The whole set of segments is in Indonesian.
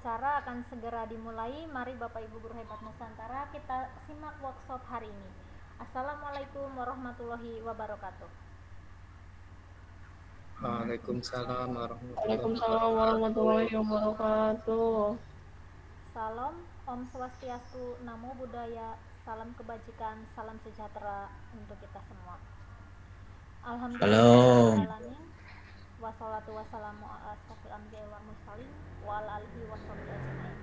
acara akan segera dimulai. Mari Bapak Ibu Guru Hebat Nusantara kita simak workshop hari ini. Assalamualaikum warahmatullahi wabarakatuh. Waalaikumsalam warahmatullahi Waalaikumsalam wabarakatuh. warahmatullahi wabarakatuh. Salam, Om Swastiastu, Namo Buddhaya, salam kebajikan, salam sejahtera untuk kita semua. Alhamdulillahirrahmanirrahim. Wassalatu wassalamu ala asrofil anbiya'i wal mursalin wa ala alihi washabihi ajmain.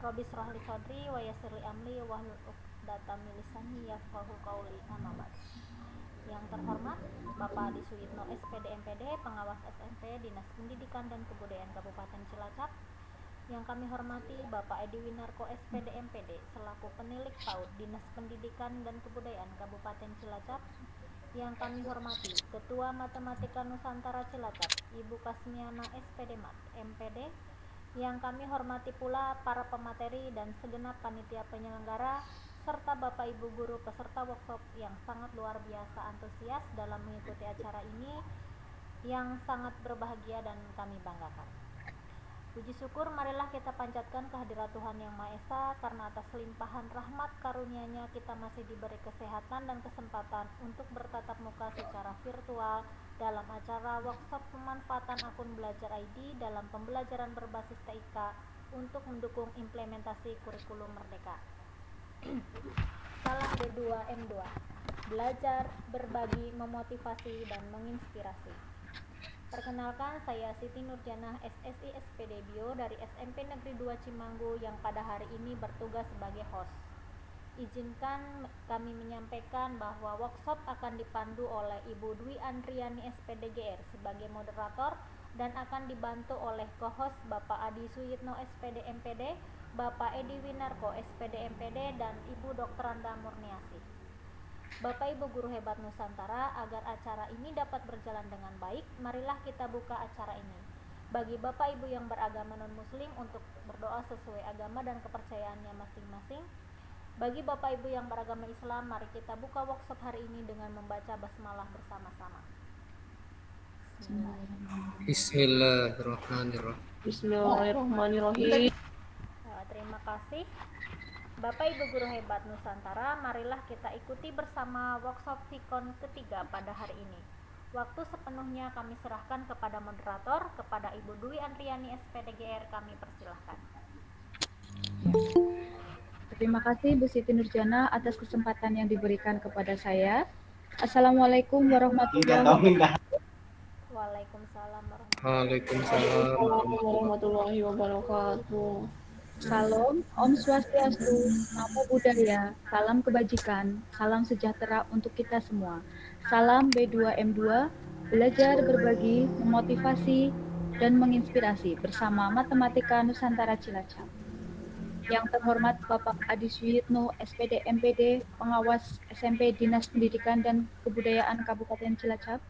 Rabbi shrah li sadri wa yassir li amri wahlul 'uqdatam min lisani yafqahu qawli. Amma ba'd. Yang terhormat Bapak Adi Suyitno SPD MPD, Pengawas SMP Dinas Pendidikan dan Kebudayaan Kabupaten Cilacap. Yang kami hormati Bapak Edi Winarko SPD MPD selaku Penilik PAUD Dinas Pendidikan dan Kebudayaan Kabupaten Cilacap. Yang kami hormati Ketua Matematika Nusantara Cilacap Ibu Kasmiana SPD Mat MPD. Yang kami hormati pula para pemateri dan segenap panitia penyelenggara serta Bapak Ibu guru peserta workshop yang sangat luar biasa antusias dalam mengikuti acara ini, yang sangat berbahagia dan kami banggakan. Puji syukur marilah kita panjatkan kehadirat Tuhan Yang Maha Esa, karena atas limpahan rahmat karunia-Nya kita masih diberi kesehatan dan kesempatan untuk bertatap muka secara virtual dalam acara workshop pemanfaatan akun Belajar ID dalam pembelajaran berbasis TIK untuk mendukung implementasi kurikulum merdeka. Salam B2M2, belajar, berbagi, memotivasi, dan menginspirasi. Perkenalkan, saya Siti Nurjanah SSI SPD Bio dari SMP Negeri 2 Cimanggu yang pada hari ini bertugas sebagai host. Izinkan kami menyampaikan bahwa workshop akan dipandu oleh Ibu Dwi Andriani SPD GR sebagai moderator dan akan dibantu oleh co-host Bapak Adi Suyitno SPD MPD, Bapak Edi Winarko SPD MPD, dan Ibu Dr. Randa Murniasi. Bapak Ibu Guru Hebat Nusantara, agar acara ini dapat berjalan dengan baik, marilah kita buka acara ini. Bagi Bapak Ibu yang beragama non-muslim untuk berdoa sesuai agama dan kepercayaannya masing-masing. Bagi Bapak Ibu yang beragama Islam, mari kita buka workshop hari ini dengan membaca basmalah bersama-sama. Bismillahirrahmanirrahim. Bismillahirrahmanirrahim. Terima kasih. Bapak Ibu Guru Hebat Nusantara, marilah kita ikuti bersama workshop Vikon ketiga pada hari ini. Waktu sepenuhnya kami serahkan kepada moderator, kepada Ibu Dwi Andriani SPD GR, kami persilahkan. Terima kasih Bu Siti Nurjana atas kesempatan yang diberikan kepada saya. Assalamualaikum warahmatullahi wabarakatuh. Waalaikumsalam Waalaikumsalam warahmatullahi wabarakatuh. Salam, Om Swastiastu, Namo Buddhaya, salam kebajikan, salam sejahtera untuk kita semua. Salam B2M2, belajar, berbagi, memotivasi, dan menginspirasi bersama Matematika Nusantara Cilacap. Yang terhormat Bapak Adi Suyitno SPD MPD, Pengawas SMP Dinas Pendidikan dan Kebudayaan Kabupaten Cilacap.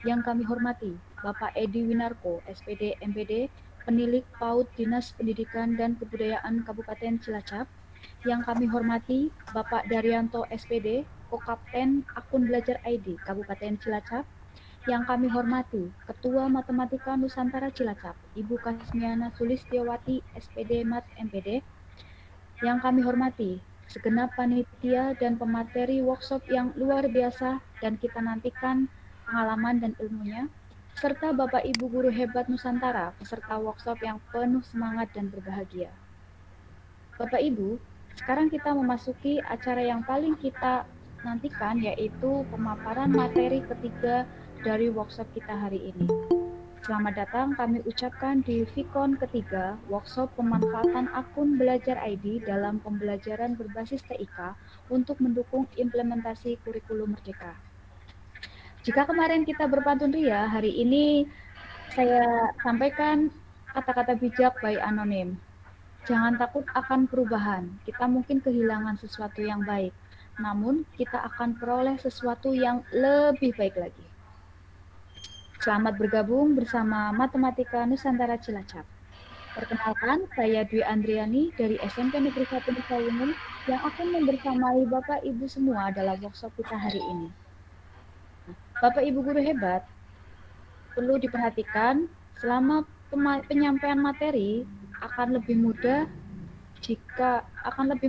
Yang kami hormati Bapak Edi Winarko SPD MPD, Penilik PAUD Dinas Pendidikan dan Kebudayaan Kabupaten Cilacap. Yang kami hormati Bapak Daryanto SPD, Kokapten Akun Belajar ID Kabupaten Cilacap. Yang kami hormati Ketua Matematika Nusantara Cilacap, Ibu Kasmiana Sulistiawati SPD Mat MPD. Yang kami hormati segenap panitia dan pemateri workshop yang luar biasa dan kita nantikan pengalaman dan ilmunya, serta Bapak Ibu Guru Hebat Nusantara, peserta workshop yang penuh semangat dan berbahagia. Bapak Ibu, sekarang kita memasuki acara yang paling kita nantikan, yaitu pemaparan materi ketiga dari workshop kita hari ini. Selamat datang kami ucapkan di Vikon ketiga, workshop pemanfaatan akun Belajar ID dalam pembelajaran berbasis TIK untuk mendukung implementasi kurikulum merdeka. Jika kemarin kita berpantun ria, hari ini saya sampaikan kata-kata bijak by anonim. Jangan takut akan perubahan, kita mungkin kehilangan sesuatu yang baik, namun kita akan peroleh sesuatu yang lebih baik lagi. Selamat bergabung bersama Matematika Nusantara Cilacap. Perkenalkan, saya Dwi Andriani dari SMP Negeri 1 Nusawungu yang akan membersamai Bapak Ibu semua dalam workshop kita hari ini. Bapak Ibu Guru Hebat, perlu diperhatikan selama penyampaian materi, akan lebih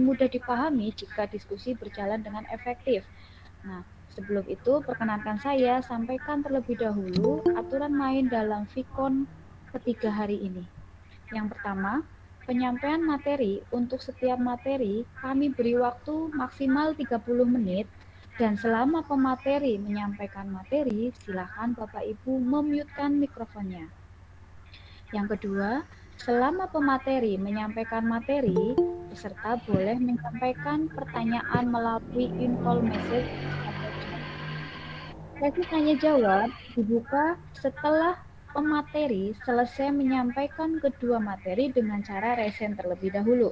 mudah dipahami jika diskusi berjalan dengan efektif. Nah, sebelum itu perkenankan saya sampaikan terlebih dahulu aturan main dalam Vicon ketiga hari ini. Yang pertama, penyampaian materi. Untuk setiap materi, kami beri waktu maksimal 30 menit dan selama pemateri menyampaikan materi, silakan Bapak Ibu memute-kan mikrofonnya. Yang kedua, selama pemateri menyampaikan materi, peserta boleh menyampaikan pertanyaan melalui in-call message atau chat. Sesi tanya jawab dibuka setelah pemateri selesai menyampaikan kedua materi dengan cara resen terlebih dahulu.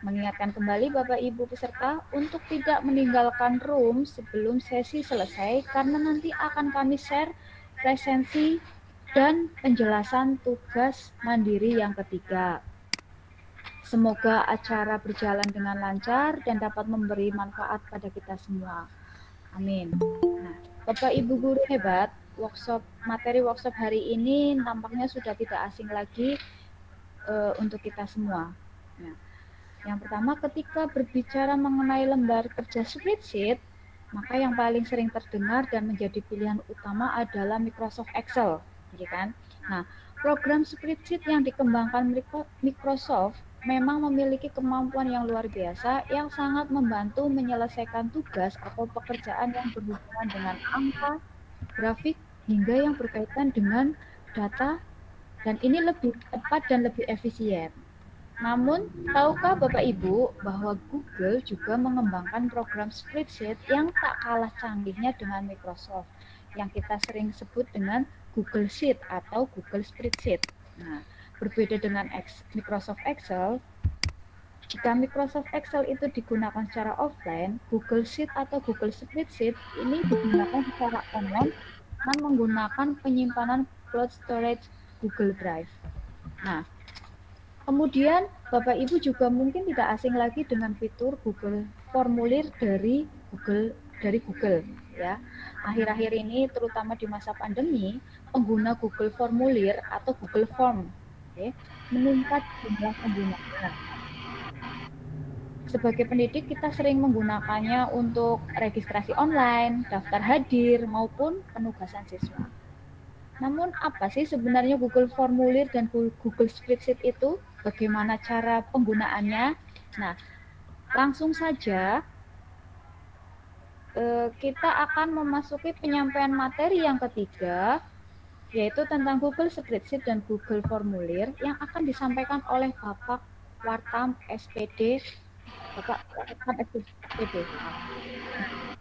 Mengingatkan kembali Bapak Ibu peserta untuk tidak meninggalkan room sebelum sesi selesai karena nanti akan kami share resensi dan penjelasan tugas mandiri yang ketiga. Semoga acara berjalan dengan lancar dan dapat memberi manfaat pada kita semua. Amin. Nah, Bapak Ibu guru hebat, materi workshop hari ini nampaknya sudah tidak asing lagi untuk kita semua. Nah, yang pertama, ketika berbicara mengenai lembar kerja spreadsheet, maka yang paling sering terdengar dan menjadi pilihan utama adalah Microsoft Excel, ya kan? Nah, program spreadsheet yang dikembangkan Microsoft memang memiliki kemampuan yang luar biasa yang sangat membantu menyelesaikan tugas atau pekerjaan yang berhubungan dengan angka, grafik, hingga yang berkaitan dengan data, dan ini lebih cepat dan lebih efisien. Namun, tahukah Bapak Ibu bahwa Google juga mengembangkan program spreadsheet yang tak kalah canggihnya dengan Microsoft, yang kita sering sebut dengan Google Sheet atau Google Spreadsheet. Nah, berbeda dengan Microsoft Excel, jika Microsoft Excel itu digunakan secara offline, Google Sheet atau Google Spreadsheet ini digunakan secara online dengan menggunakan penyimpanan cloud storage Google Drive. Nah, kemudian Bapak Ibu juga mungkin tidak asing lagi dengan fitur Google Formulir dari Google ya. Akhir-akhir ini terutama di masa pandemi, pengguna Google Formulir atau Google Form meningkat jumlah penggunanya. Sebagai pendidik kita sering menggunakannya untuk registrasi online, daftar hadir maupun penugasan siswa. Namun apa sih sebenarnya Google Formulir dan Google Spreadsheet itu? Bagaimana cara penggunaannya? Nah, langsung saja kita akan memasuki penyampaian materi yang ketiga, yaitu tentang Google Spreadsheet dan Google Formulir yang akan disampaikan oleh Bapak Wartam SPD.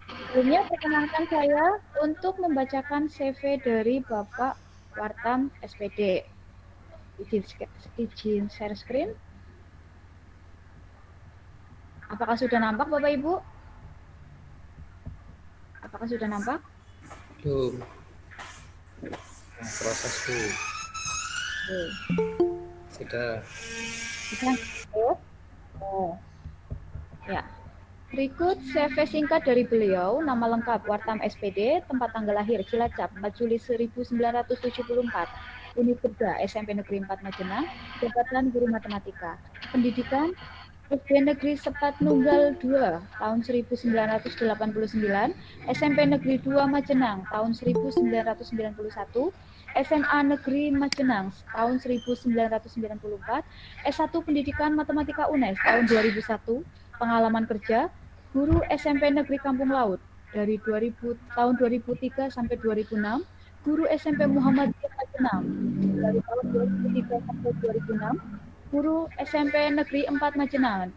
Sebelumnya perkenalkan saya untuk membacakan CV dari Bapak Wartam SPD. Izin share screen. Apakah sudah nampak Bapak Ibu? Apakah sudah nampak? Belum. Proses dulu. Sudah. Oh. Ya. Berikut CV singkat dari beliau, nama lengkap Wartam SPD, tempat tanggal lahir Cilacap 4 Juli 1974, Unit Kerja SMP Negeri 4 Majenang, jabatan guru matematika, pendidikan SD Negeri Sepat Nunggal 2 tahun 1989, SMP Negeri 2 Majenang tahun 1991, SMA Negeri Majenang tahun 1994, S1 Pendidikan Matematika UNES tahun 2001, pengalaman kerja guru SMP Negeri Kampung Laut dari tahun 2003 sampai 2006, guru SMP Muhammadiyah Majenang dari tahun 2003 sampai 2006, guru SMP Negeri 4 Majenang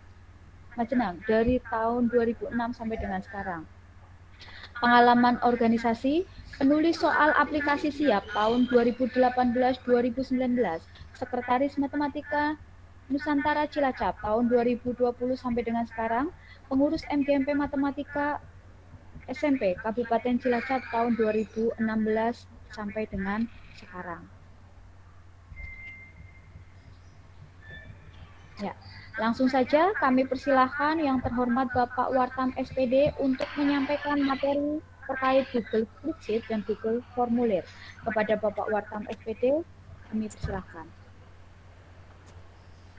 dari tahun 2006 sampai dengan sekarang. Pengalaman organisasi, penulis soal aplikasi siap tahun 2018-2019, sekretaris matematika Nusantara Cilacap tahun 2020 sampai dengan sekarang, pengurus MGMP Matematika SMP Kabupaten Cilacap tahun 2016 sampai dengan sekarang. Ya, langsung saja kami persilahkan yang terhormat Bapak Wartam SPD untuk menyampaikan materi terkait Google Spreadsheet dan Google Formulir. Kepada Bapak Wartam SPD, kami persilahkan.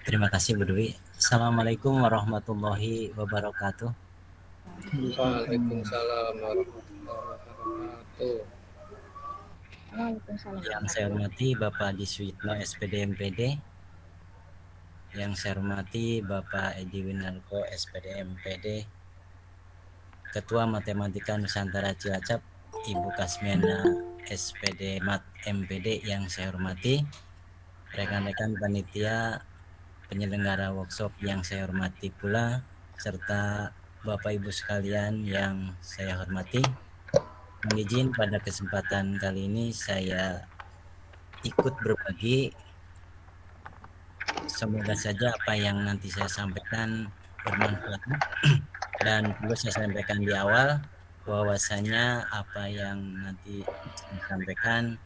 Terima kasih Bu Dwi. Assalamualaikum warahmatullahi wabarakatuh. Waalaikumsalam warahmatullahi wabarakatuh. Waalaikumsalam. Yang saya hormati Bapak Adi Suyitno SPD MPD. Yang saya hormati Bapak Edi Winarko SPD MPD. Ketua Matematika Nusantara Cilacap Ibu Kasmiana SPD Mat MPD. Yang saya hormati rekan-rekan panitia penyelenggara workshop yang saya hormati pula, serta Bapak Ibu sekalian yang saya hormati. Mohon izin pada kesempatan kali ini saya ikut berbagi. Semoga saja apa yang nanti saya sampaikan bermanfaat. Dan perlu saya sampaikan di awal bahwasanya apa yang nanti saya sampaikan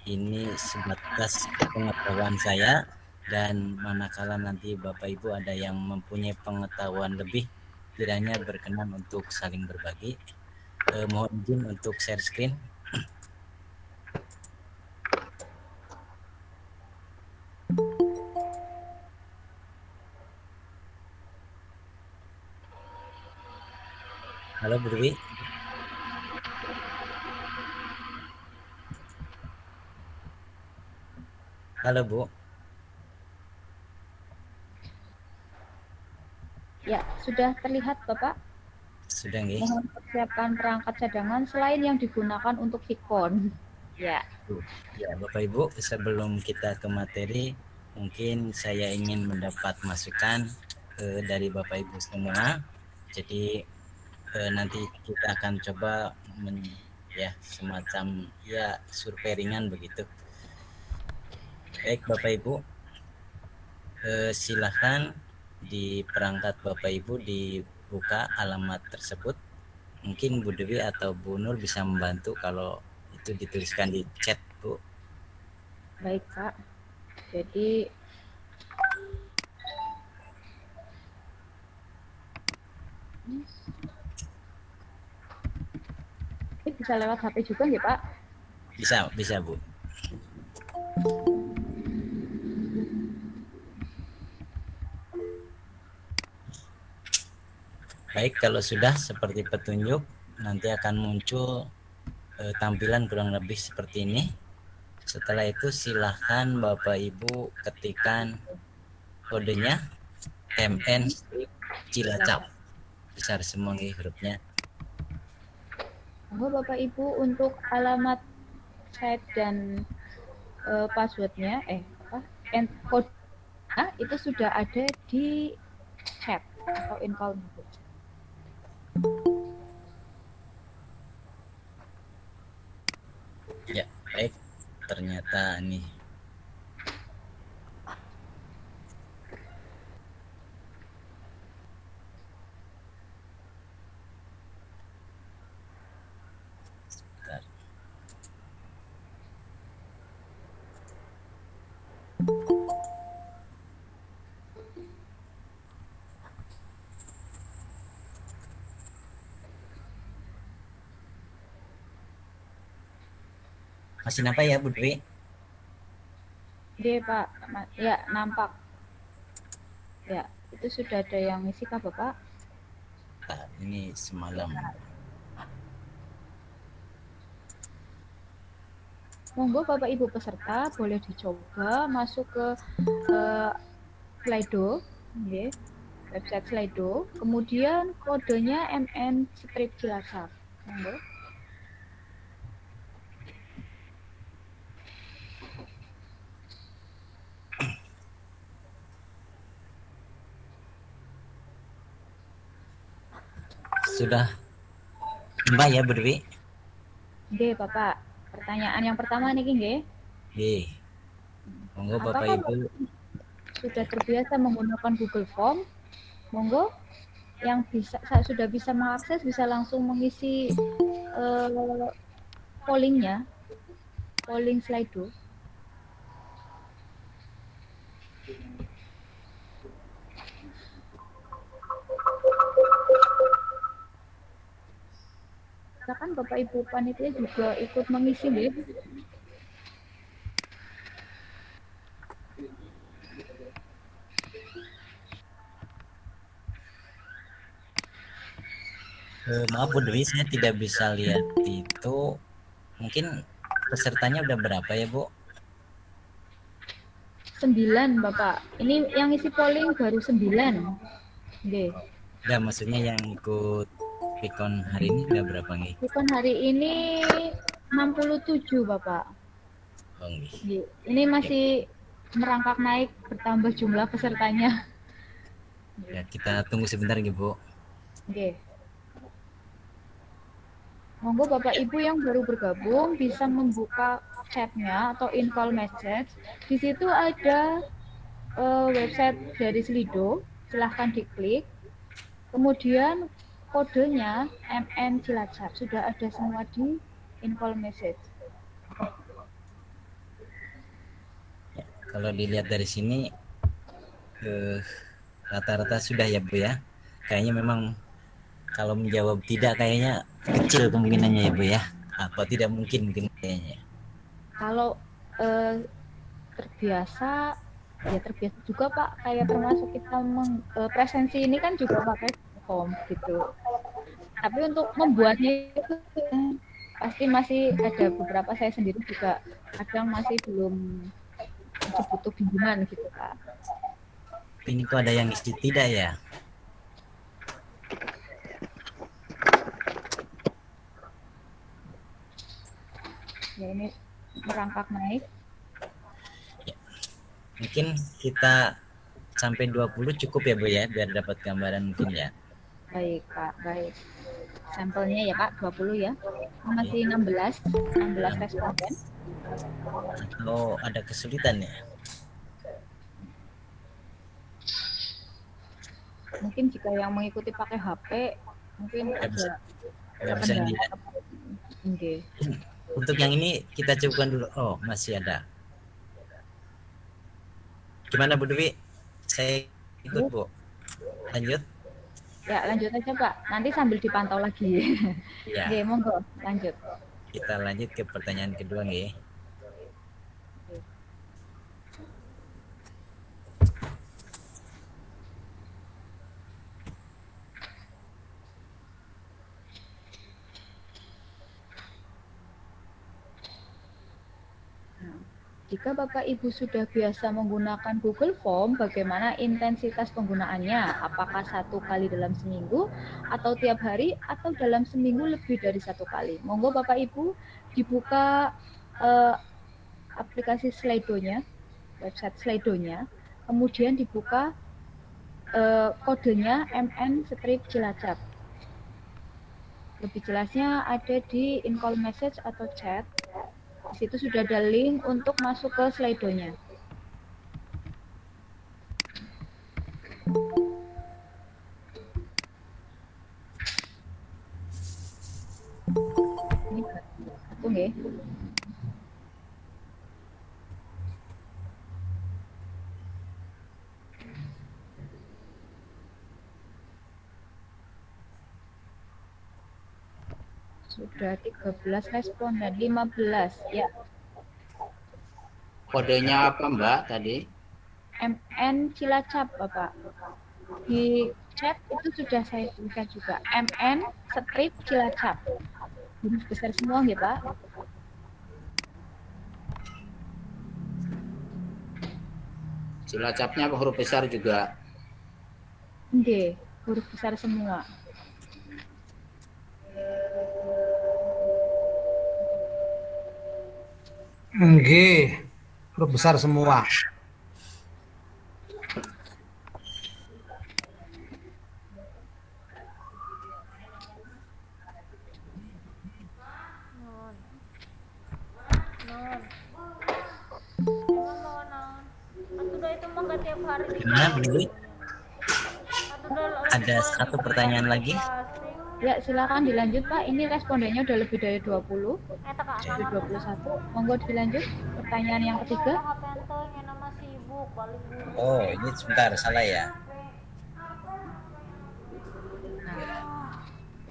ini sebatas pengetahuan saya, dan manakala nanti Bapak Ibu ada yang mempunyai pengetahuan lebih, kiranya berkenan untuk saling berbagi. Mohon izin untuk share screen. Halo Bu Dewi. Halo Bu. Ya, sudah terlihat Bapak? Sudah nggih. Mohon persiapkan perangkat cadangan selain yang digunakan untuk Vicon. Ya. Ya, Bapak Ibu, sebelum kita ke materi, mungkin saya ingin mendapat masukan dari Bapak Ibu semua. Jadi nanti kita akan coba semacam survei ringan begitu. Baik Bapak Ibu, silahkan di perangkat Bapak Ibu dibuka alamat tersebut. Mungkin Bu Dewi atau Bu Nur bisa membantu kalau itu dituliskan di chat, Bu. Baik Pak. Jadi ini bisa lewat HP juga nggih Pak? Bisa Bu. Baik, kalau sudah seperti petunjuk, nanti akan muncul tampilan kurang lebih seperti ini. Setelah itu silahkan Bapak Ibu ketikkan kodenya MN Cilacap. Besar semua nih hurufnya. Bapak Ibu untuk alamat site dan passwordnya kode itu sudah ada di chat atau encounter. Ya, baik. Ternyata nih. Sebentar. Masih nampak ya Bu Dwi? Iya Pak, ya nampak. Ya, itu sudah ada yang ngisi kah Bapak? Nah, ini semalam. Monggo Bapak Ibu peserta boleh dicoba masuk ke Slido, website Slido. Kemudian kodenya MN strip Cilacap. Monggo. Sudah Mbak ya Bu Dewi? Nggih, Bapak. Pertanyaan yang pertama nih, nggih. Nggih. Monggo Bapak Ibu sudah terbiasa menggunakan Google Form. Monggo yang sudah bisa mengakses bisa langsung mengisi polling Slido. Silakan Bapak Ibu panitia juga ikut mengisi nggih. Maaf Bu Dwi, saya tidak bisa lihat itu. Mungkin pesertanya udah berapa ya Bu? 9 Bapak. Ini yang isi polling baru 9. Oke. Udah, maksudnya yang ikut Vicon hari ini udah berapa nih? Bukan hari ini 67 Bapak. Oh, nggih. Oke. Ini masih merangkak naik bertambah jumlah pesertanya. Ya, kita tunggu sebentar nih Bu. Oke. Monggo Bapak Ibu yang baru bergabung bisa membuka chatnya atau info message. Di situ ada website dari Slido, silahkan diklik. Kemudian kodenya MN Cilacap sudah ada semua di info message. Ya, kalau dilihat dari sini rata-rata sudah ya Bu ya. Kayaknya memang kalau menjawab tidak kayaknya kecil kemungkinannya ya Bu ya. Apa tidak mungkin kayaknya. Kalau terbiasa, ya terbiasa juga Pak. Kayak termasuk kita presensi ini kan juga pakai form gitu. Tapi untuk membuatnya itu pasti masih ada beberapa, saya sendiri juga kadang masih belum, masih butuh bimbingan gitu Pak. Ini kok ada yang isi tidak ya? Ya ini merangkak naik. Ya. Mungkin kita sampai 20 cukup ya Bu ya, biar dapat gambaran mungkin ya. Baik Pak, baik. Sampelnya ya Pak, 20 ya. Masih 16 responden. Atau ada kesulitan ya? Mungkin jika yang mengikuti pakai HP, mungkin ada Nggak bisa kendala. dilihat. Oke. Untuk yang ini kita cukupkan dulu. Oh, masih ada. Gimana Bu Dewi? Saya ikut Bu. Lanjut. Ya lanjut aja Pak, nanti sambil dipantau lagi. Ya. Oke, monggo lanjut. Kita lanjut ke pertanyaan kedua nih. Jika Bapak Ibu sudah biasa menggunakan Google Form, bagaimana intensitas penggunaannya? Apakah 1 kali dalam seminggu, atau tiap hari, atau dalam seminggu lebih dari 1 kali? Monggo Bapak Ibu dibuka aplikasi Slido-nya, website Slido-nya, kemudian dibuka kodenya MN Cilacap. Lebih jelasnya ada di in-call message atau chat. Di situ sudah ada link untuk masuk ke Slido-nya. Ini satu nggih. Sudah 13 responden, 15 ya. Kodenya apa Mbak tadi? MN Cilacap Bapak. Di chat itu sudah saya tuliskan juga. MN Cilacap. Huruf besar semua ya Pak. Cilacapnya apa huruf besar juga? Oke, huruf besar semua. Nggih, huruf besar semua. Non. Non. Emang mau non. Atuh dah itu mah gak tiap hari. Gimana Bu Dewi? Atuh dah Ada satu pertanyaan lagi. Ya, silakan dilanjut Pak. Ini respondennya udah lebih dari 20. Eta Kak, Sudah 21. Monggo dilanjut. Pertanyaan yang ketiga. HP entenya nama sibuk balik dulu. Oh, ini sebentar, salah ya.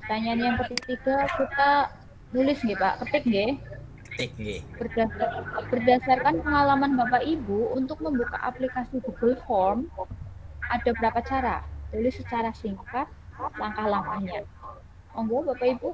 Pertanyaan yang ketiga kita nulis nggih Pak, ketik nggih. Ketik nggih. Berdasarkan pengalaman Bapak Ibu untuk membuka aplikasi Google Form, ada berapa cara? Tulis secara singkat langkah-langkahnya. Monggo Bapak Ibu.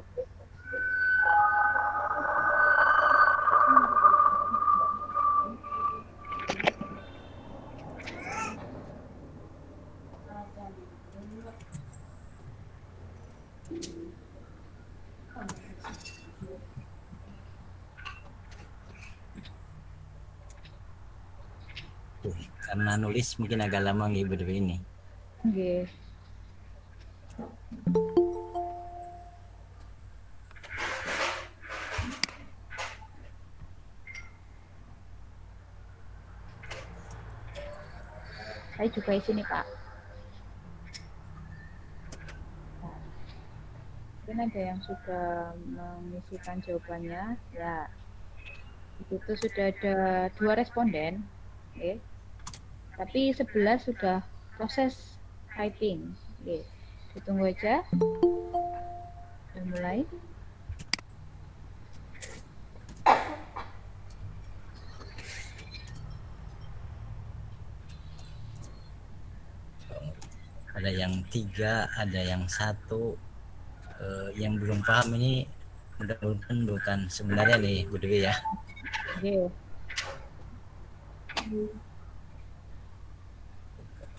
Karena nulis mungkin agak lama nggih Bu Dewi ini. Nggih. Saya juga isi nih Pak. Mungkin ada yang sudah mengisikan jawabannya. Ya, itu sudah ada 2 responden. Oke. Tapi 11 sudah proses typing. Oke. Ditunggu aja. Sudah mulai. Ada yang 3, ada yang 1. Yang belum paham ini mudah-mudahan bukan sebenarnya nih Bu Dewi ya. Oke.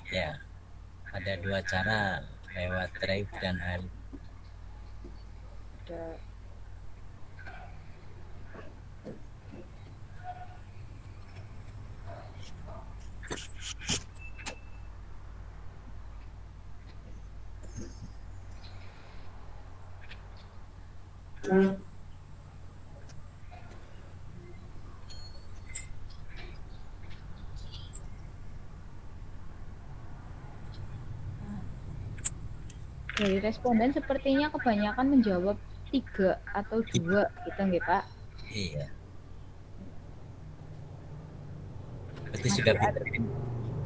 Ya, ada 2 cara lewat drive dan alif. Ada. Dari responden sepertinya kebanyakan menjawab 3 atau 2 gitu nggih Pak. Iya. Berarti Masih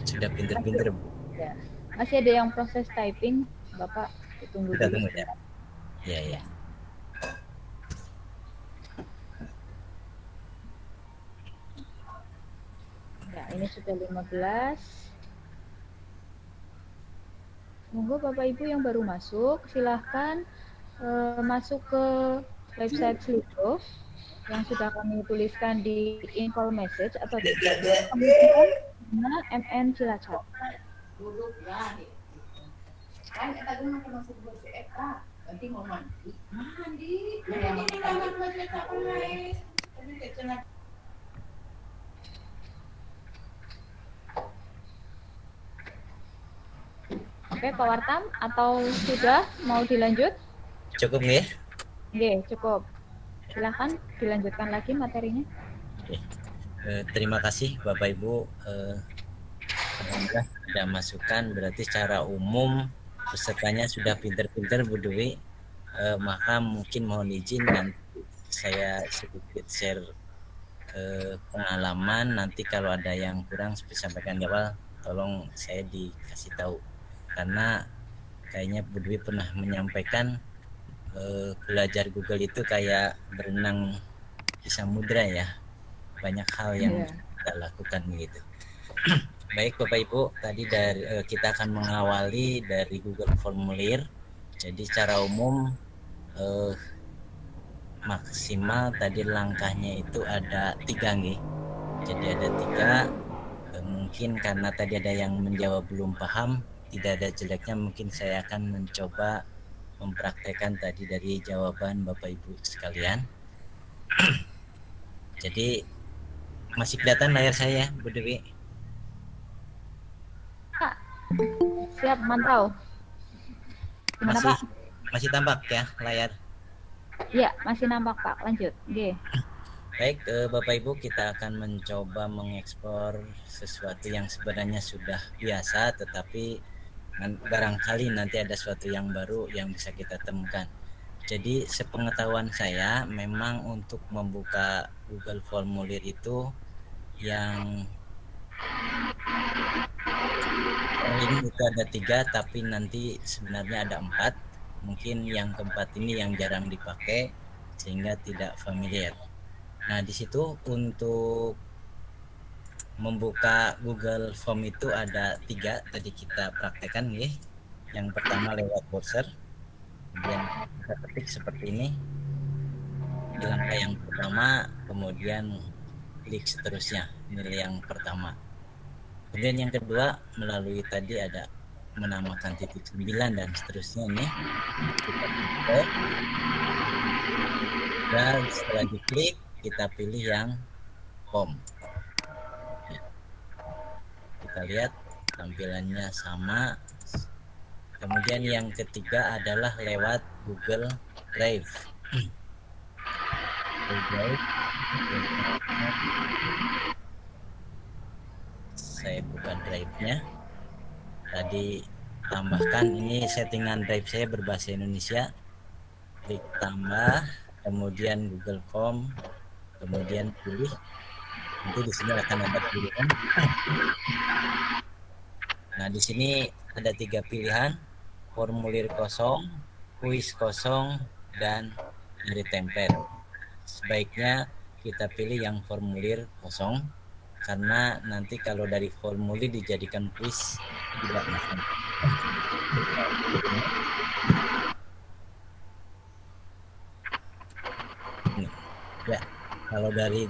sudah pinter-pinter. Ya. Masih ada yang proses typing, Bapak ditunggu Kita dulu. tunggu ya. Iya, iya. Ya, ini sudah 15. Monggo Bapak Ibu yang baru masuk, silahkan masuk ke website Slido yang sudah kami tuliskan di info message atau di kemudian MN Cilacap. Kan eta gue masuk buat eta, nanti mau mandi. Oke, Pak Wartam, atau sudah mau dilanjut? Cukup nih. Oke, cukup. Silahkan dilanjutkan lagi materinya. Oke. Terima kasih Bapak Ibu. Alhamdulillah ada masukan, berarti secara umum pesertanya sudah pinter-pinter Bu Dewi. Maka mungkin mohon izin nanti saya sedikit share pengalaman. Nanti kalau ada yang kurang seperti sampaikan di awal, tolong saya dikasih tahu. Karena kayaknya Bu Dewi pernah menyampaikan belajar Google itu kayak berenang di samudra ya, banyak hal yang kita lakukan gitu. Baik Bapak Ibu, tadi kita akan mengawali dari Google Formulir. Jadi secara umum maksimal tadi langkahnya itu ada 3 nih. Jadi ada 3. Mungkin karena tadi ada yang menjawab belum paham, tidak ada jeleknya mungkin saya akan mencoba mempraktekkan tadi dari jawaban Bapak Ibu sekalian. Jadi masih kelihatan layar saya Bu Dewi? Siap, mantau. Gimana Pak? Masih tampak ya layar? Iya, masih nampak Pak. Lanjut. Oke. Baik, Bapak Ibu, kita akan mencoba mengekspor sesuatu yang sebenarnya sudah biasa, tetapi barangkali nanti ada sesuatu yang baru yang bisa kita temukan. Jadi sepengetahuan saya memang untuk membuka Google Formulir itu yang ini itu ada 3, tapi nanti sebenarnya ada 4. Mungkin yang keempat ini yang jarang dipakai sehingga tidak familiar. Nah di situ untuk membuka Google Form itu ada 3 tadi kita praktekkan ya. Yang pertama lewat browser, Kemudian kita ketik seperti ini di langkah yang pertama, kemudian klik seterusnya, ini yang pertama. Kemudian yang kedua, melalui tadi ada menamakan titik 9 dan seterusnya ini kita klik, dan setelah diklik kita pilih yang home. Kita lihat tampilannya sama. Kemudian yang ketiga adalah lewat Google Drive. Google Drive. Saya buka drive-nya. Tadi tambahkan, ini settingan drive saya berbahasa Indonesia. Klik tambah, kemudian Google Form, kemudian pilih. Nanti di sini akan ada pilihan. Nah, di sini ada 3 pilihan: formulir kosong, kuis kosong, dan dari template. Sebaiknya kita pilih yang formulir kosong, karena nanti kalau dari formulir dijadikan kuis tidak bisa. Ya, kalau dari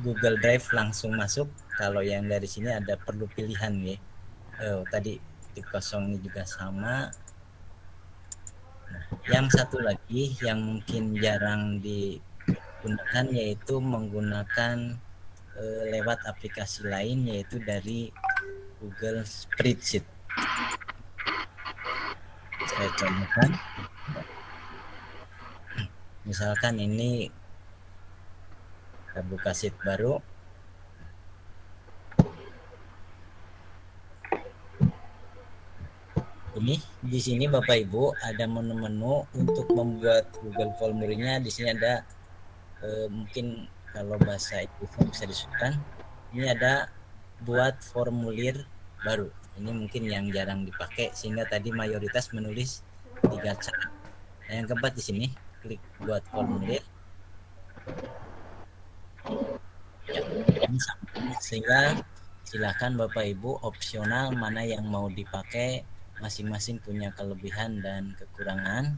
Google Drive langsung masuk. Kalau yang dari sini ada perlu pilihan ya. Tadi titik kosong ini juga sama. Nah, yang satu lagi yang mungkin jarang digunakan yaitu menggunakan lewat aplikasi lain, yaitu dari Google Spreadsheet. Saya contohkan. Misalkan ini kita buka sheet baru. Ini di sini Bapak Ibu ada menu-menu untuk membuat Google Formulirnya. Di sini ada mungkin kalau bahasa Inggrisnya bisa disebutkan. Ini ada buat formulir baru. Ini mungkin yang jarang dipakai sehingga tadi mayoritas menulis 3 cara. Nah, yang keempat di sini klik buat formulir. Ya, ini sama. Sehingga silakan Bapak Ibu opsional mana yang mau dipakai. Masing-masing punya kelebihan dan kekurangan,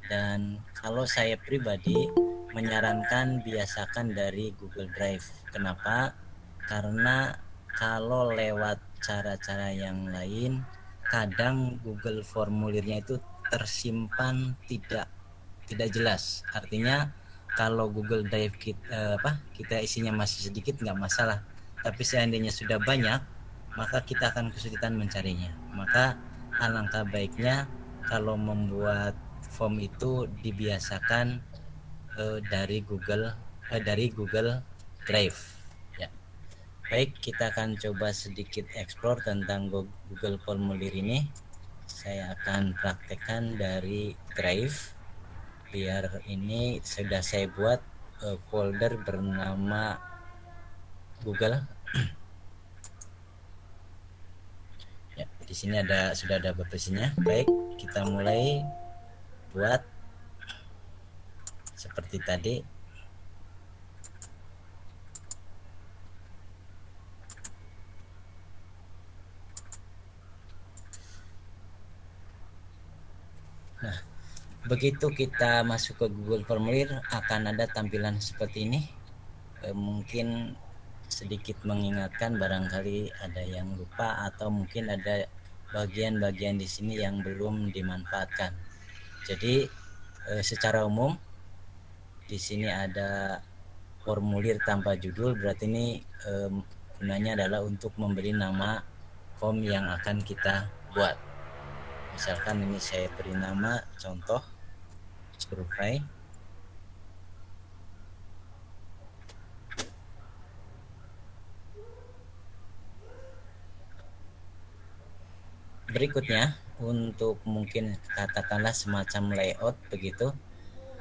dan kalau saya pribadi menyarankan biasakan dari Google Drive. Kenapa? Karena kalau lewat cara-cara yang lain kadang Google formulirnya itu tersimpan tidak jelas. Artinya kalau Google Drive kita isinya masih sedikit nggak masalah, tapi seandainya sudah banyak maka kita akan kesulitan mencarinya. Maka alangkah baiknya kalau membuat form itu dibiasakan dari Google Drive. Ya. Baik, kita akan coba sedikit explore tentang Google Formulir ini. Saya akan praktekkan dari Drive. Biar ini sudah saya buat folder bernama Google. Ya, di sini sudah ada batasannya. Baik, kita mulai buat seperti tadi. Nah, begitu kita masuk ke Google Formulir akan ada tampilan seperti ini. Mungkin sedikit mengingatkan, barangkali ada yang lupa atau mungkin ada bagian-bagian di sini yang belum dimanfaatkan. Jadi secara umum di sini ada formulir tanpa judul, berarti ini gunanya adalah untuk memberi nama form yang akan kita buat. Misalkan ini saya beri nama contoh survei. Berikutnya untuk mungkin katakanlah semacam layout begitu.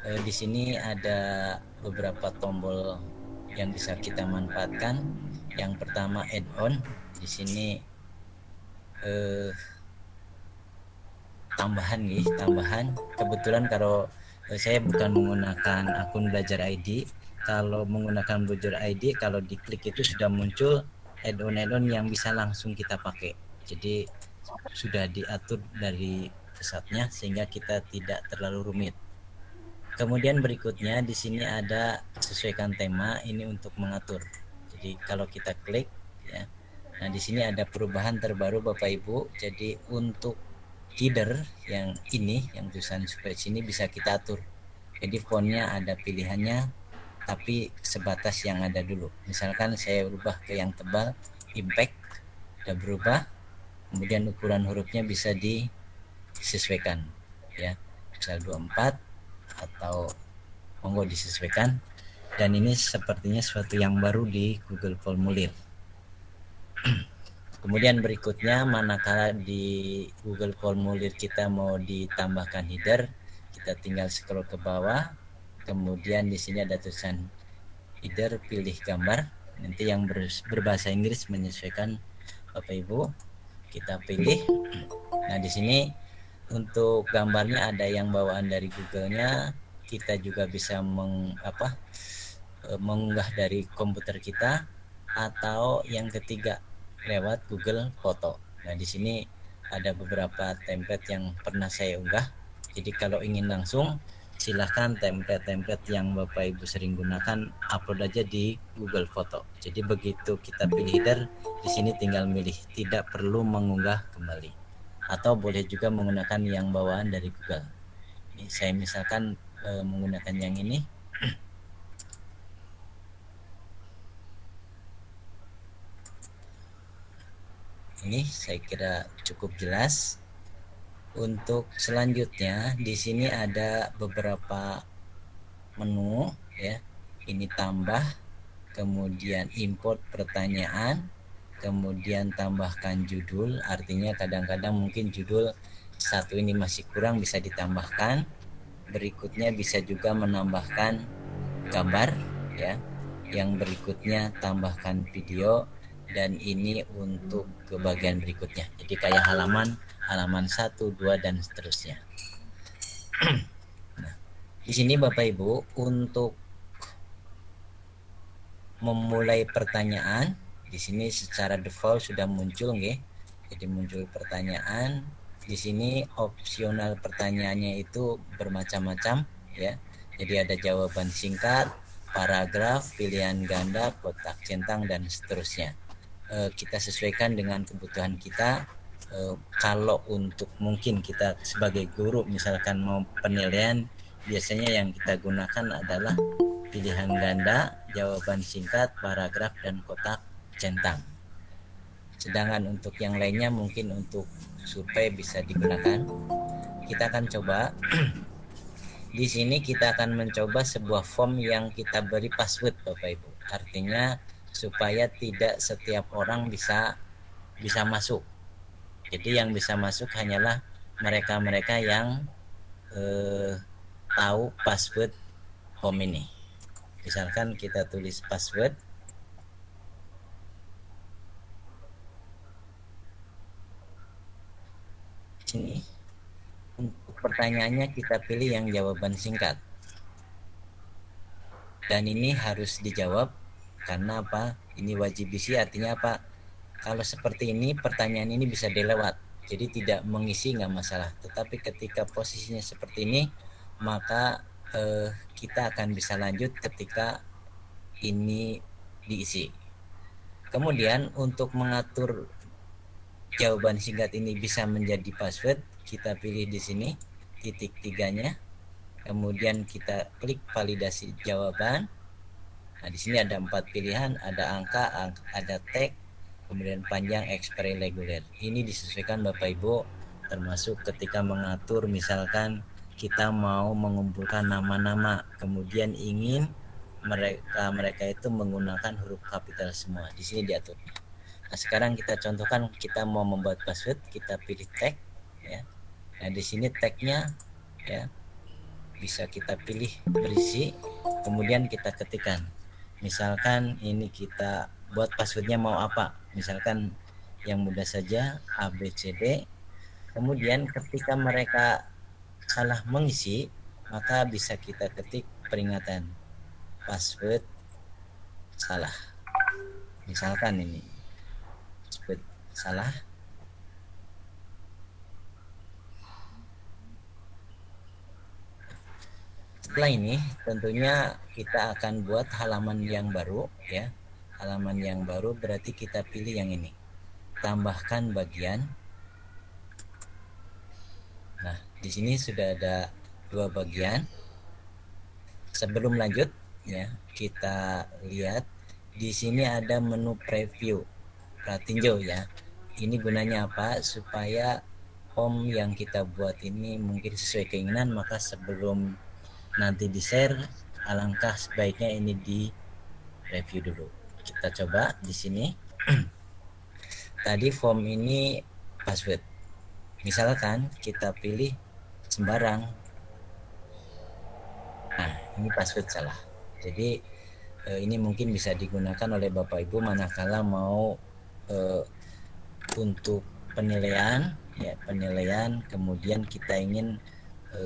Di sini ada beberapa tombol yang bisa kita manfaatkan. Yang pertama add-on. Di sini tambahan. Kebetulan kalau saya bukan menggunakan akun Belajar ID. Kalau menggunakan Belajar ID, kalau diklik itu sudah muncul add-on yang bisa langsung kita pakai. Jadi sudah diatur dari pusatnya sehingga kita tidak terlalu rumit. Kemudian berikutnya di sini ada sesuaikan tema, ini untuk mengatur. Jadi kalau kita klik ya. Nah, di sini ada perubahan terbaru Bapak Ibu. Jadi untuk header yang ini, yang tulisan spread ini bisa kita atur. Jadi fontnya ada pilihannya, tapi sebatas yang ada dulu. Misalkan saya ubah ke yang tebal, impact sudah berubah. Kemudian ukuran hurufnya bisa disesuaikan ya. Misal 24 atau monggo disesuaikan. Dan ini sepertinya sesuatu yang baru di Google Formulir. Kemudian berikutnya, manakala di Google Formulir kita mau ditambahkan header, kita tinggal scroll ke bawah. Kemudian di sini ada tulisan header, pilih gambar. Nanti yang berbahasa Inggris menyesuaikan Bapak Ibu, kita pilih. Nah, di sini untuk gambarnya ada yang bawaan dari Google-nya. Kita juga bisa mengunggah dari komputer kita, atau yang ketiga lewat Google Foto. Nah, di sini ada beberapa template yang pernah saya unggah. Jadi kalau ingin langsung, silahkan template-template yang Bapak Ibu sering gunakan upload aja di Google Foto. Jadi begitu kita pilih header, di sini tinggal milih, tidak perlu mengunggah kembali. Atau boleh juga menggunakan yang bawaan dari Google. Ini saya misalkan menggunakan yang ini. Ini saya kira cukup jelas. Untuk selanjutnya di sini ada beberapa menu ya. Ini tambah, kemudian import pertanyaan, kemudian tambahkan judul. Artinya kadang-kadang mungkin judul satu ini masih kurang, bisa ditambahkan. Berikutnya bisa juga menambahkan gambar ya. Yang berikutnya tambahkan video. Dan ini untuk ke bagian berikutnya. Jadi kayak halaman 1, 2 dan seterusnya. Nah, di sini Bapak Ibu untuk memulai pertanyaan, di sini secara default sudah muncul nggih. Jadi muncul pertanyaan. Di sini opsional pertanyaannya itu bermacam-macam ya. Jadi ada jawaban singkat, paragraf, pilihan ganda, kotak centang dan seterusnya. Kita sesuaikan dengan kebutuhan kita. Kalau untuk mungkin kita sebagai guru misalkan mau penilaian, biasanya yang kita gunakan adalah pilihan ganda, jawaban singkat, paragraf dan kotak centang. Sedangkan untuk yang lainnya mungkin untuk survei bisa digunakan. Kita akan coba. Di sini kita akan mencoba sebuah form yang kita beri password Bapak Ibu. Artinya supaya tidak setiap orang bisa masuk. Jadi yang bisa masuk hanyalah mereka-mereka yang tahu password form ini. Misalkan kita tulis password. Sini untuk pertanyaannya kita pilih yang jawaban singkat. Dan ini harus dijawab. Karena apa? Ini wajib isi, artinya apa? Kalau seperti ini pertanyaan ini bisa dilewat. Jadi tidak mengisi nggak masalah. Tetapi ketika posisinya seperti ini, maka kita akan bisa lanjut ketika ini diisi. Kemudian untuk mengatur jawaban singkat ini bisa menjadi password, kita pilih di sini titik 3-nya. Kemudian kita klik validasi jawaban. Nah, di sini ada 4 pilihan, ada angka, ada tag, kemudian panjang, eksperi, reguler. Ini disesuaikan Bapak Ibu, termasuk ketika mengatur misalkan kita mau mengumpulkan nama-nama, kemudian ingin mereka itu menggunakan huruf kapital semua. Di sini diatur. Nah, sekarang kita contohkan kita mau membuat password, kita pilih tag ya. Nah, di sini tagnya ya bisa kita pilih berisi, kemudian kita ketikkan. Misalkan ini kita buat passwordnya mau apa, misalkan yang mudah saja ABCD. Kemudian ketika mereka salah mengisi, maka bisa kita ketik peringatan password salah. Misalkan ini password salah. setelah ini tentunya kita akan buat halaman yang baru ya. Halaman yang baru berarti kita pilih yang ini. Tambahkan bagian. Nah, di sini sudah ada 2 bagian. Sebelum lanjut ya, kita lihat di sini ada menu preview. Pratinjo ya. Ini gunanya apa? Supaya home yang kita buat ini mungkin sesuai keinginan, maka sebelum nanti di-share alangkah sebaiknya ini di review dulu. Kita coba di sini. Tadi form ini password. Misalkan kita pilih sembarang. Nah, ini password salah. Jadi ini mungkin bisa digunakan oleh Bapak Ibu manakala mau untuk penilaian ya, penilaian kemudian kita ingin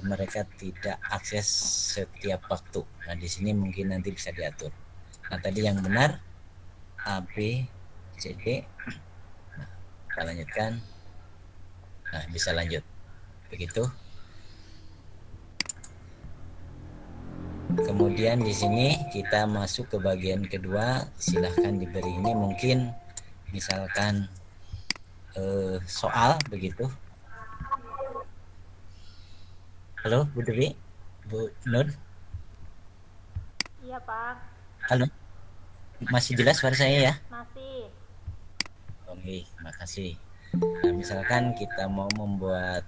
mereka tidak akses setiap waktu. Nah, di sini mungkin nanti bisa diatur. Nah, tadi yang benar A, B, C, D. Nah, kita lanjutkan. Nah, bisa lanjut. Begitu. Kemudian di sini kita masuk ke bagian kedua. Silahkan diberi ini mungkin misalkan soal begitu. Halo Bu Dewi, Bu Nur. Iya Pak. Halo. Masih jelas suara saya ya? Masih. Oke, makasih. Nah, misalkan kita mau membuat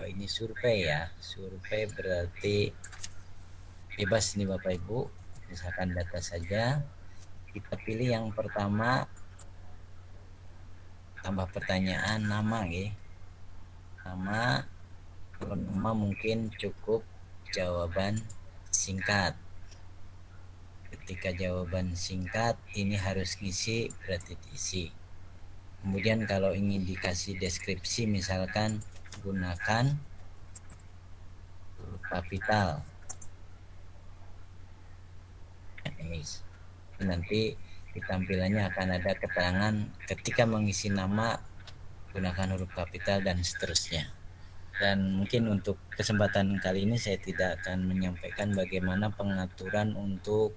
ini survei ya. Survei berarti bebas nih Bapak Ibu. Misalkan data saja. Kita pilih yang pertama, tambah pertanyaan, nama ya. Nama, kalau nama mungkin cukup jawaban singkat. Ketika jawaban singkat ini harus ngisi, berarti diisi. Kemudian kalau ingin dikasih deskripsi, misalkan gunakan huruf kapital. Nanti di tampilannya akan ada keterangan ketika mengisi nama gunakan huruf kapital dan seterusnya. Dan mungkin untuk kesempatan kali ini saya tidak akan menyampaikan bagaimana pengaturan untuk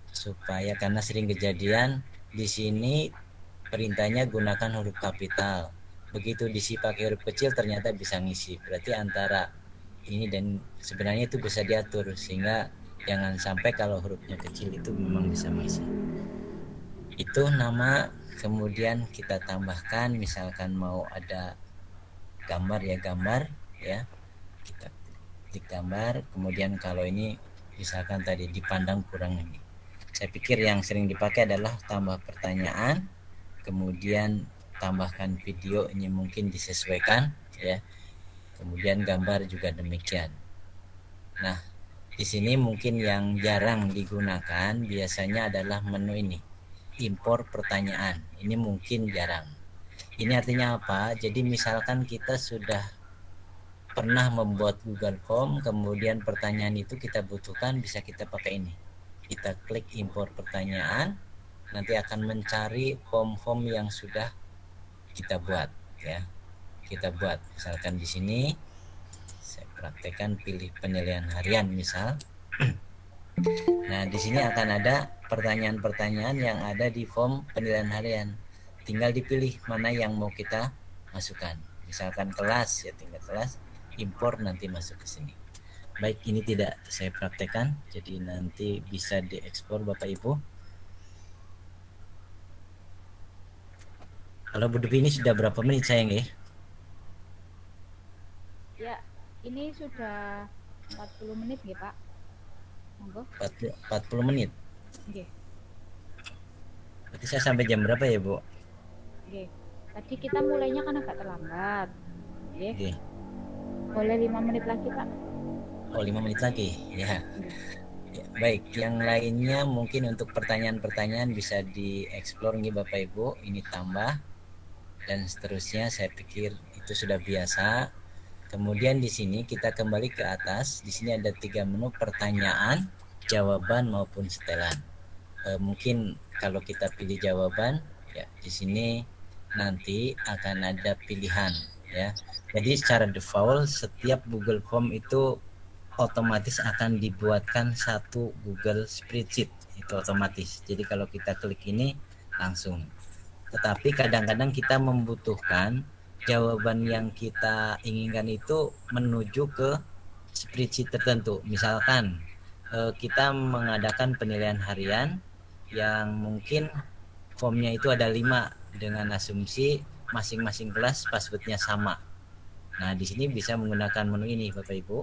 supaya, karena sering kejadian di sini perintahnya gunakan huruf kapital. Begitu diisi pakai huruf kecil ternyata bisa ngisi. Berarti antara ini dan sebenarnya itu bisa diatur sehingga jangan sampai kalau hurufnya kecil itu memang bisa mengisi. Itu nama, kemudian kita tambahkan misalkan mau ada gambar ya. Kita klik gambar, kemudian kalau ini misalkan tadi dipandang kurang ini. Saya pikir yang sering dipakai adalah tambah pertanyaan, kemudian tambahkan video, ini mungkin disesuaikan ya. Kemudian gambar juga demikian. Nah, di sini mungkin yang jarang digunakan biasanya adalah menu ini, impor pertanyaan. Ini mungkin jarang. Ini artinya apa? Jadi misalkan kita sudah pernah membuat Google Form, kemudian pertanyaan itu kita butuhkan, bisa kita pakai ini. Kita klik impor pertanyaan, nanti akan mencari form-form yang sudah kita buat ya. Kita buat misalkan di sini saya praktekkan, pilih penilaian harian misal. Nah, di sini akan ada pertanyaan-pertanyaan yang ada di form penilaian harian. Tinggal dipilih mana yang mau kita masukkan. Misalkan kelas ya, tinggal kelas, impor nanti masuk ke sini. Baik, ini tidak saya praktekkan, jadi nanti bisa diekspor Bapak Ibu. Kalau Bu Devi, ini sudah berapa menit sayang ya? Ya, ini sudah 40 menit ya Pak. Monggo. 40 menit. Oke. Berarti saya sampai jam berapa ya Bu? Oke. Tadi kita mulainya kan agak terlambat. Oke. Oke. Boleh 5 menit lagi Pak. Oh, 5 menit lagi ya. Ya, baik, yang lainnya mungkin untuk pertanyaan-pertanyaan bisa dieksplor nih Bapak Ibu. Ini tambah dan seterusnya, saya pikir itu sudah biasa. Kemudian di sini kita kembali ke atas. Di sini ada 3 menu, pertanyaan, jawaban maupun setelan. Mungkin kalau kita pilih jawaban, ya di sini nanti akan ada pilihan ya. Jadi secara default setiap Google Form itu otomatis akan dibuatkan satu Google Spreadsheet, itu otomatis. Jadi kalau kita klik ini langsung. Tetapi kadang-kadang kita membutuhkan jawaban yang kita inginkan itu menuju ke spreadsheet tertentu. Misalkan kita mengadakan penilaian harian yang mungkin formnya itu ada 5 dengan asumsi masing-masing kelas passwordnya sama. Nah, di sini bisa menggunakan menu ini Bapak Ibu.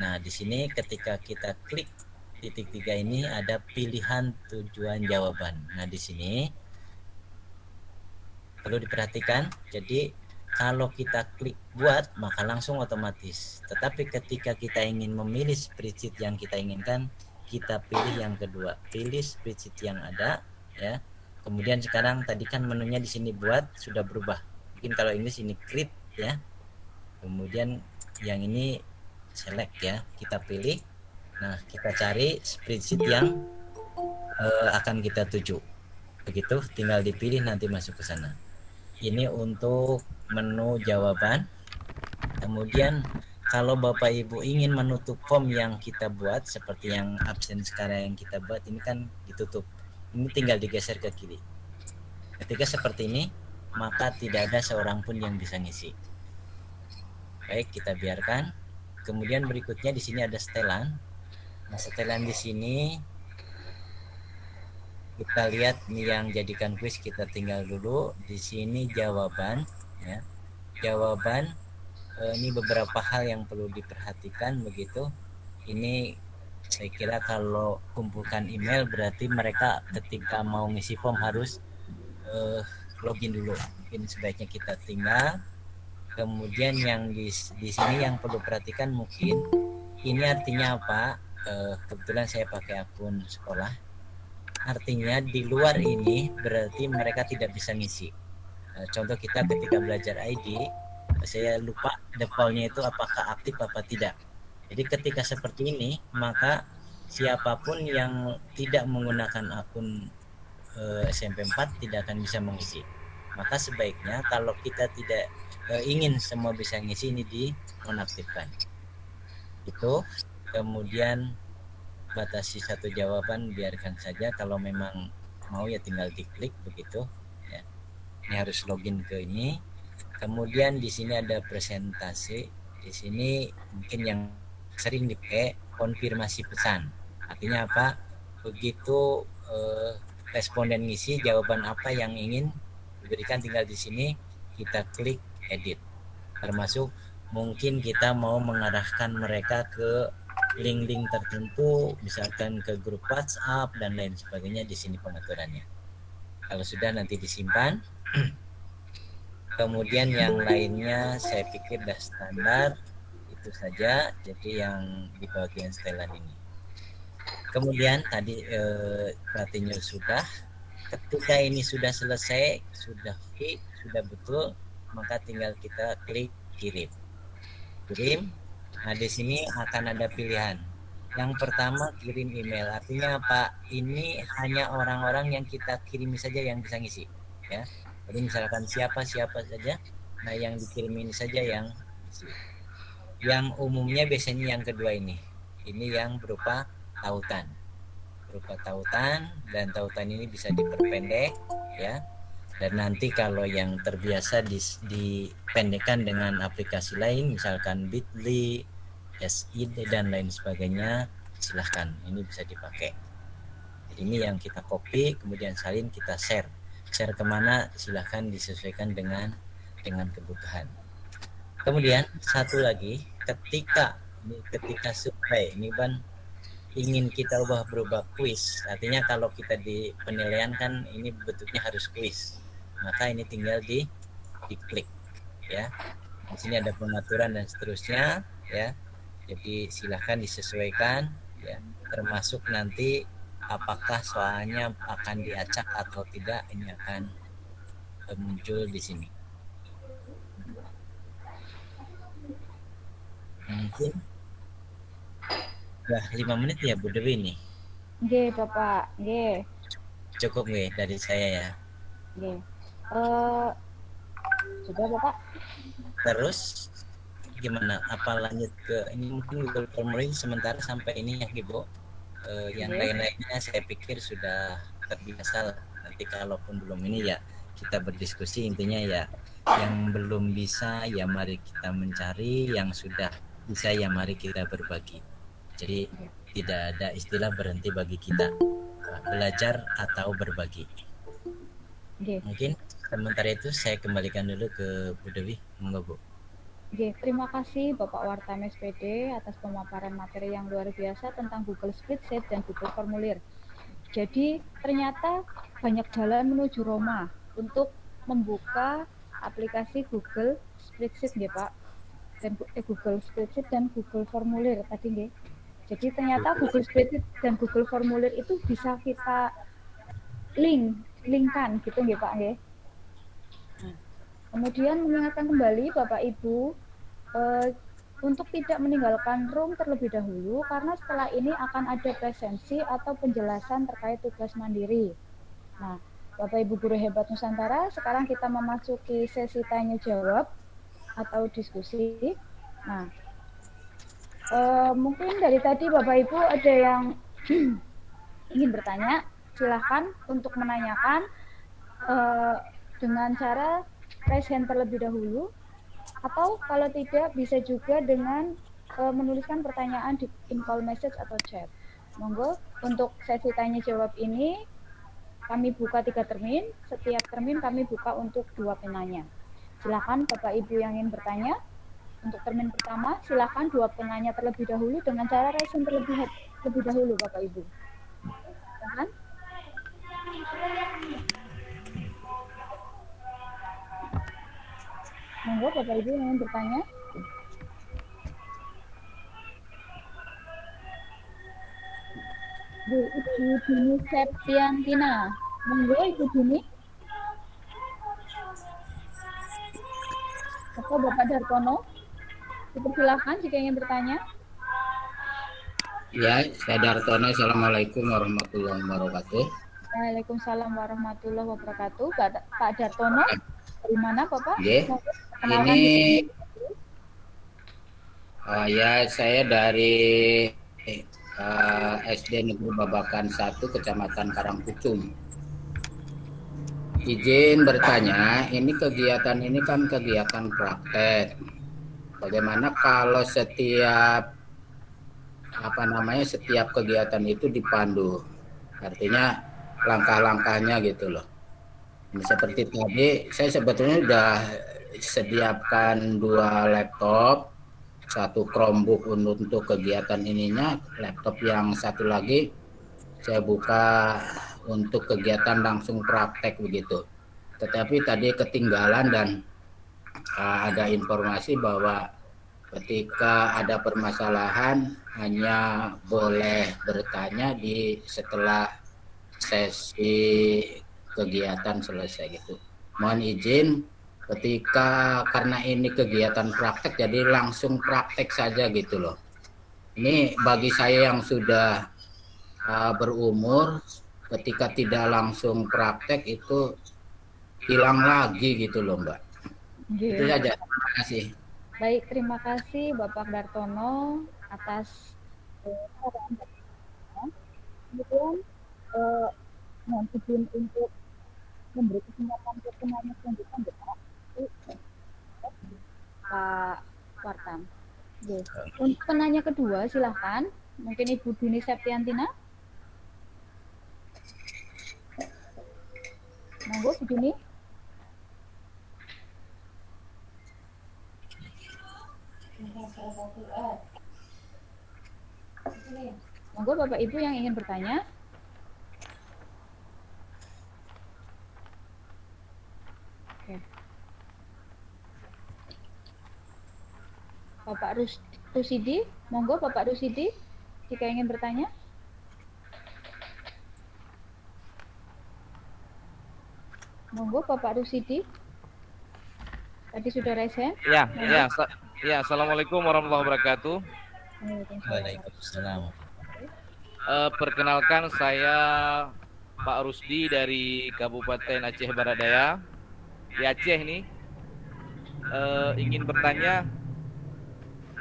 Nah, di sini ketika kita klik titik 3 ini ada pilihan tujuan jawaban. Nah, di sini perlu diperhatikan. Jadi kalau kita klik buat maka langsung otomatis. Tetapi ketika kita ingin memilih spreadsheet yang kita inginkan, kita pilih yang kedua, pilih spreadsheet yang ada ya. Kemudian sekarang tadi kan menunya di sini buat sudah berubah. Mungkin kalau Inggris ini create ya. Kemudian yang ini select ya, kita pilih. Nah, kita cari spreadsheet yang akan kita tuju. Begitu, tinggal dipilih nanti masuk ke sana. Ini untuk menu jawaban. Kemudian kalau Bapak Ibu ingin menutup form yang kita buat seperti yang absen sekarang yang kita buat ini kan ditutup. Ini tinggal digeser ke kiri. Ketika seperti ini, maka tidak ada seorang pun yang bisa ngisi. Baik, kita biarkan. Kemudian berikutnya di sini ada setelan. Nah, setelan di sini kita lihat nih yang jadikan kuis, kita tinggal dulu di sini jawaban ya. Jawaban ini beberapa hal yang perlu diperhatikan begitu. Ini saya kira kalau kumpulkan email berarti mereka ketika mau ngisi form harus login dulu. Mungkin sebaiknya kita tinggal. Kemudian yang di sini yang perlu perhatikan mungkin ini artinya apa? Kebetulan saya pakai akun sekolah. Artinya di luar ini berarti mereka tidak bisa ngisi. Contoh kita ketika belajar ID, saya lupa defaultnya itu apakah aktif apa tidak. Jadi ketika seperti ini maka siapapun yang tidak menggunakan akun SMP 4 tidak akan bisa mengisi. Maka sebaiknya kalau kita tidak ingin semua bisa ngisi, ini dinonaktifkan. Itu. Kemudian batasi satu jawaban, biarkan saja. Kalau memang mau ya tinggal diklik begitu ya. Ini harus login ke ini. Kemudian di sini ada presentasi. Di sini mungkin yang sering dipakai konfirmasi pesan. Artinya apa? Begitu responden ngisi jawaban apa yang ingin diberikan, tinggal di sini kita klik edit. Termasuk mungkin kita mau mengarahkan mereka ke link-link tertentu, misalkan ke grup WhatsApp dan lain sebagainya. Di sini pengaturannya. Kalau sudah nanti disimpan. Kemudian yang lainnya saya pikir sudah standar, itu saja. Jadi yang di bagian setelan ini. Kemudian tadi platenya sudah. Ketika ini sudah selesai, sudah fit, sudah betul, maka tinggal kita klik kirim. Kirim. Nah, di sini akan ada pilihan. Yang pertama kirim email. Artinya apa? Ini hanya orang-orang yang kita kirimi saja yang bisa ngisi, ya. Jadi misalkan siapa saja, nah yang dikirim ini saja yang ngisi. Yang umumnya biasanya yang kedua ini. Ini yang berupa tautan. Berupa tautan, dan tautan ini bisa diperpendek, ya. Dan nanti kalau yang terbiasa dipendekkan dengan aplikasi lain, misalkan Bitly, SID dan lain sebagainya, silahkan, ini bisa dipakai. Jadi ini yang kita copy, kemudian salin, kita share kemana silahkan disesuaikan dengan kebutuhan. Kemudian satu lagi, ketika survei ini kan ingin kita berubah kuis, artinya kalau kita di penilaian kan ini bentuknya harus kuis, maka ini tinggal diklik ya. Di sini ada pengaturan dan seterusnya ya. Jadi silahkan disesuaikan ya, termasuk nanti apakah soalnya akan diacak atau tidak, ini akan muncul di sini. Mungkin udah 5 menit ya Bu Dewi ini. Nggih, Bapak. Nggih. Cukup nggih dari saya ya. Nggih. Sudah, Bapak. Terus gimana? Apa lanjut ke ini mungkin Google Formulir sementara sampai ini ya Ibu. Yang lain-lainnya saya pikir sudah terbiasa lah. Nanti kalaupun belum ini ya kita berdiskusi, intinya ya yang belum bisa ya mari kita mencari, yang sudah bisa ya mari kita berbagi. Jadi tidak ada istilah berhenti bagi kita, belajar atau berbagi. Mungkin sementara itu saya kembalikan dulu ke Bu Dewi. Monggo Bu. Terima kasih Bapak Wartam SPD atas pemaparan materi yang luar biasa tentang Google Spreadsheet dan Google Formulir. Jadi ternyata banyak jalan menuju Roma untuk membuka aplikasi Google Spreadsheet ya Pak, dan Google Spreadsheet dan Google Formulir tadi nggih. Jadi ternyata Google Spreadsheet dan Google Formulir itu bisa kita linkkan gitu nggih Pak nggih. Kemudian mengingatkan kembali Bapak Ibu untuk tidak meninggalkan room terlebih dahulu karena setelah ini akan ada presensi atau penjelasan terkait tugas mandiri. Nah, Bapak Ibu guru hebat Nusantara, sekarang kita memasuki sesi tanya jawab atau diskusi. Nah, mungkin dari tadi Bapak Ibu ada yang ingin bertanya, silahkan untuk menanyakan dengan cara raise hand terlebih dahulu, atau kalau tidak bisa juga dengan menuliskan pertanyaan di in-call message atau chat. Monggo, untuk sesi tanya jawab ini kami buka 3 termin, setiap termin kami buka untuk 2 penanya. Silakan Bapak Ibu yang ingin bertanya. Untuk termin pertama, silakan 2 penanya terlebih dahulu dengan cara raise hand terlebih dahulu Bapak Ibu. Silakan. Monggo Bapak Ibu yang ingin bertanya. Bu Ibu Dini Septiantina. Monggo Ibu Dini. Atau Bapak Dartono. Dipersilakan jika ingin bertanya. Ya, saya Dartono. Assalamualaikum warahmatullahi wabarakatuh. Waalaikumsalam warahmatullahi wabarakatuh. Pak Dartono, dari mana Bapak? Ini ya saya dari SD Negeri Babakan 1 Kecamatan Karangkucum. Izin bertanya, ini kegiatan ini kan kegiatan praktek. Bagaimana kalau setiap setiap kegiatan itu dipandu? Artinya langkah-langkahnya gitu loh. Ini seperti tadi saya sebetulnya udah sediakan 2 laptop, 1 Chromebook untuk kegiatan ininya, laptop yang satu lagi saya buka untuk kegiatan langsung praktek begitu. Tetapi tadi ketinggalan dan ada informasi bahwa ketika ada permasalahan hanya boleh bertanya setelah sesi kegiatan selesai gitu. Mohon izin karena ini kegiatan praktek jadi langsung praktek saja gitu loh. Ini bagi saya yang sudah berumur, ketika tidak langsung praktek itu hilang lagi gitu loh Mbak. Itu saja, terima kasih. Baik, terima kasih Bapak Dartono atas kemudian mohon izin untuk memberi kesempatan ke penanya selanjutnya Pak Wartam. Untuk penanya kedua silahkan, mungkin Ibu Dini Septiantina. Monggo Bu Dini. Monggo Bapak Ibu yang ingin bertanya. Oke. Bapak Rusidi, monggo Bapak Rusidi jika ingin bertanya. Monggo Bapak Rusidi. Tadi sudah raise hand? Ya, Assalamualaikum warahmatullahi wabarakatuh. Waalaikumsalam. Perkenalkan saya Pak Rusdi dari Kabupaten Aceh Barat Daya. Di Aceh nih ingin bertanya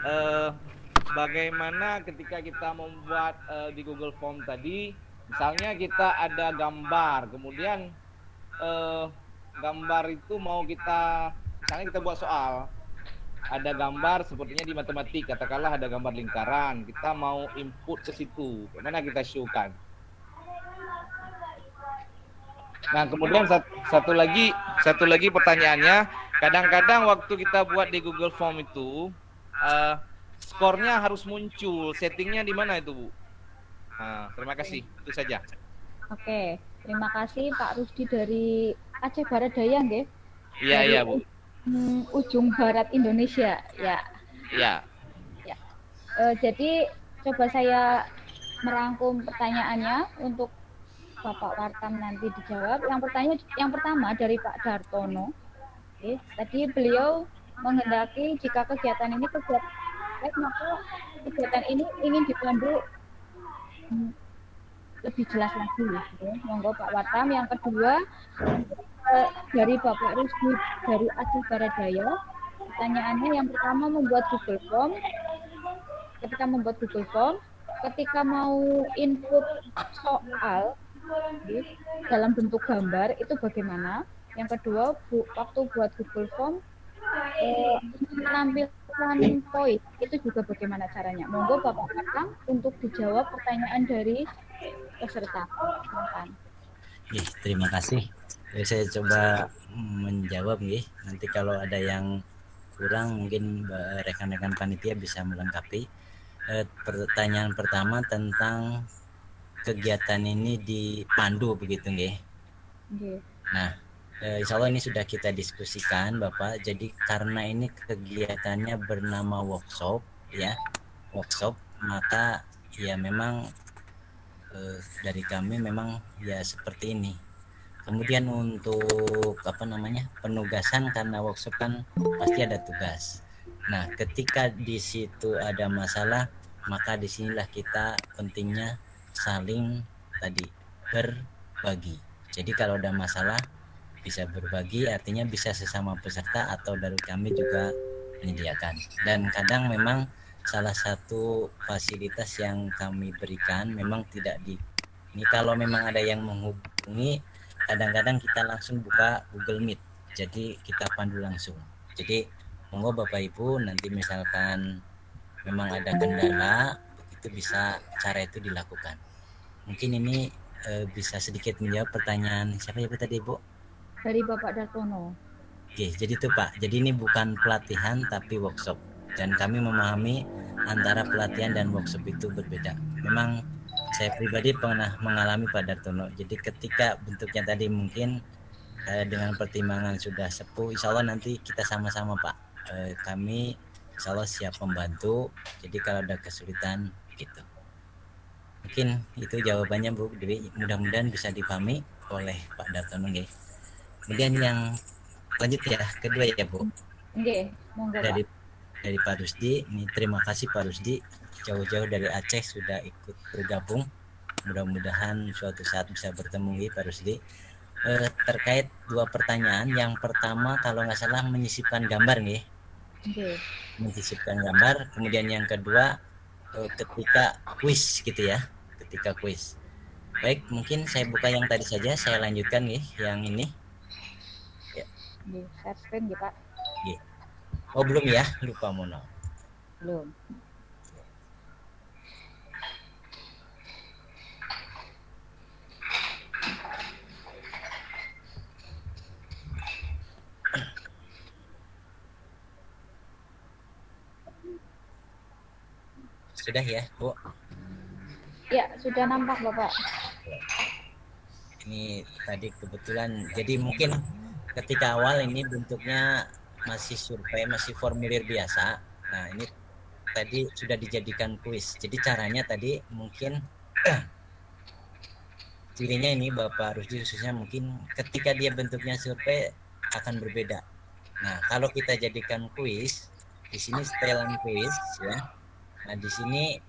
eh, bagaimana ketika kita membuat di Google Form tadi, misalnya kita ada gambar, kemudian gambar itu mau kita, misalnya kita buat soal, ada gambar sepertinya di matematik, katakanlah ada gambar lingkaran, kita mau input ke situ, bagaimana kita show-kan. Nah, kemudian satu lagi pertanyaannya, kadang-kadang waktu kita buat di Google Form itu skornya harus muncul, settingnya di mana itu, Bu? Nah, terima kasih, itu saja. Oke, terima kasih Pak Rusdi dari Aceh Barat Daya, nggih? Iya, Bu. Ujung barat Indonesia, ya. Iya. Ya. Jadi coba saya merangkum pertanyaannya untuk Bapak Wartam nanti dijawab. Yang pertama dari Pak Dartono. Oke, tadi beliau menghendaki jika kegiatan ini maka kegiatan ini ingin dipandu lebih jelas lagi. Gitu. Monggo Pak Wartam. Yang kedua dari Bapak Rusdi dari Aceh Barat Daya. Pertanyaannya yang pertama membuat Google Form. Ketika membuat Google Form, ketika mau input soal dalam bentuk gambar itu bagaimana? Yang kedua, waktu buat Google Form menampilkan poin itu juga bagaimana caranya? Monggo Bapak Wartam untuk dijawab pertanyaan dari peserta. Silakan. Terima kasih. Saya coba menjawab nih. Nanti kalau ada yang kurang mungkin rekan-rekan panitia bisa melengkapi. Pertanyaan pertama tentang kegiatan ini dipandu begitu nggih. Nah, insya Allah ini sudah kita diskusikan Bapak. Jadi karena ini kegiatannya bernama workshop ya, maka ya memang dari kami memang ya seperti ini. Kemudian untuk penugasan, karena workshop kan pasti ada tugas. Nah, ketika di situ ada masalah, maka disinilah kita pentingnya saling berbagi. Jadi kalau ada masalah bisa berbagi, artinya bisa sesama peserta atau dari kami juga menyediakan. Dan kadang memang salah satu fasilitas yang kami berikan memang tidak ini kalau memang ada yang menghubungi, kadang-kadang kita langsung buka Google Meet. Jadi kita pandu langsung. Jadi monggo Bapak Ibu nanti misalkan memang ada kendala, itu bisa cara itu dilakukan. Mungkin ini bisa sedikit menjawab pertanyaan siapa ya tadi Bu? Dari Bapak Dartono. Oke, jadi itu Pak. Jadi ini bukan pelatihan tapi workshop. Dan kami memahami antara pelatihan dan workshop itu berbeda. Memang saya pribadi pernah mengalami Pak Dartono. Jadi ketika bentuknya tadi mungkin dengan pertimbangan sudah sepuh, insya Allah nanti kita sama-sama Pak. Kami insya Allah siap membantu. Jadi kalau ada kesulitan gitu. Mungkin itu jawabannya Bu Dewi. Mudah-mudahan bisa dipahami oleh Pak Dartono. Kemudian yang lanjut ya, kedua ya Bu. Monggo dari Pak Rusdi. Ini terima kasih Pak Rusdi, jauh-jauh dari Aceh sudah ikut bergabung. Mudah-mudahan suatu saat bisa bertemu Pak Rusdi. Terkait dua pertanyaan. Yang pertama kalau nggak salah menyisipkan gambar nih. Menyisipkan gambar. Kemudian yang kedua ketika kuis gitu ya. Ketika kuis. Baik, mungkin saya buka yang tadi saja. Saya lanjutkan nih yang ini. Ya. Share screen ya Pak. Oh belum ya, lupa Mono. Belum. Sudah ya, Bu? Ya, sudah nampak Bapak. Ini tadi kebetulan, jadi mungkin ketika awal ini bentuknya masih survei, masih formulir biasa. Nah, ini tadi sudah dijadikan kuis. Jadi caranya tadi mungkin cirinya ini Bapak Rusdi khususnya mungkin ketika dia bentuknya survei akan berbeda. Nah, kalau kita jadikan kuis, di sini setelan kuis ya. Nah, di sini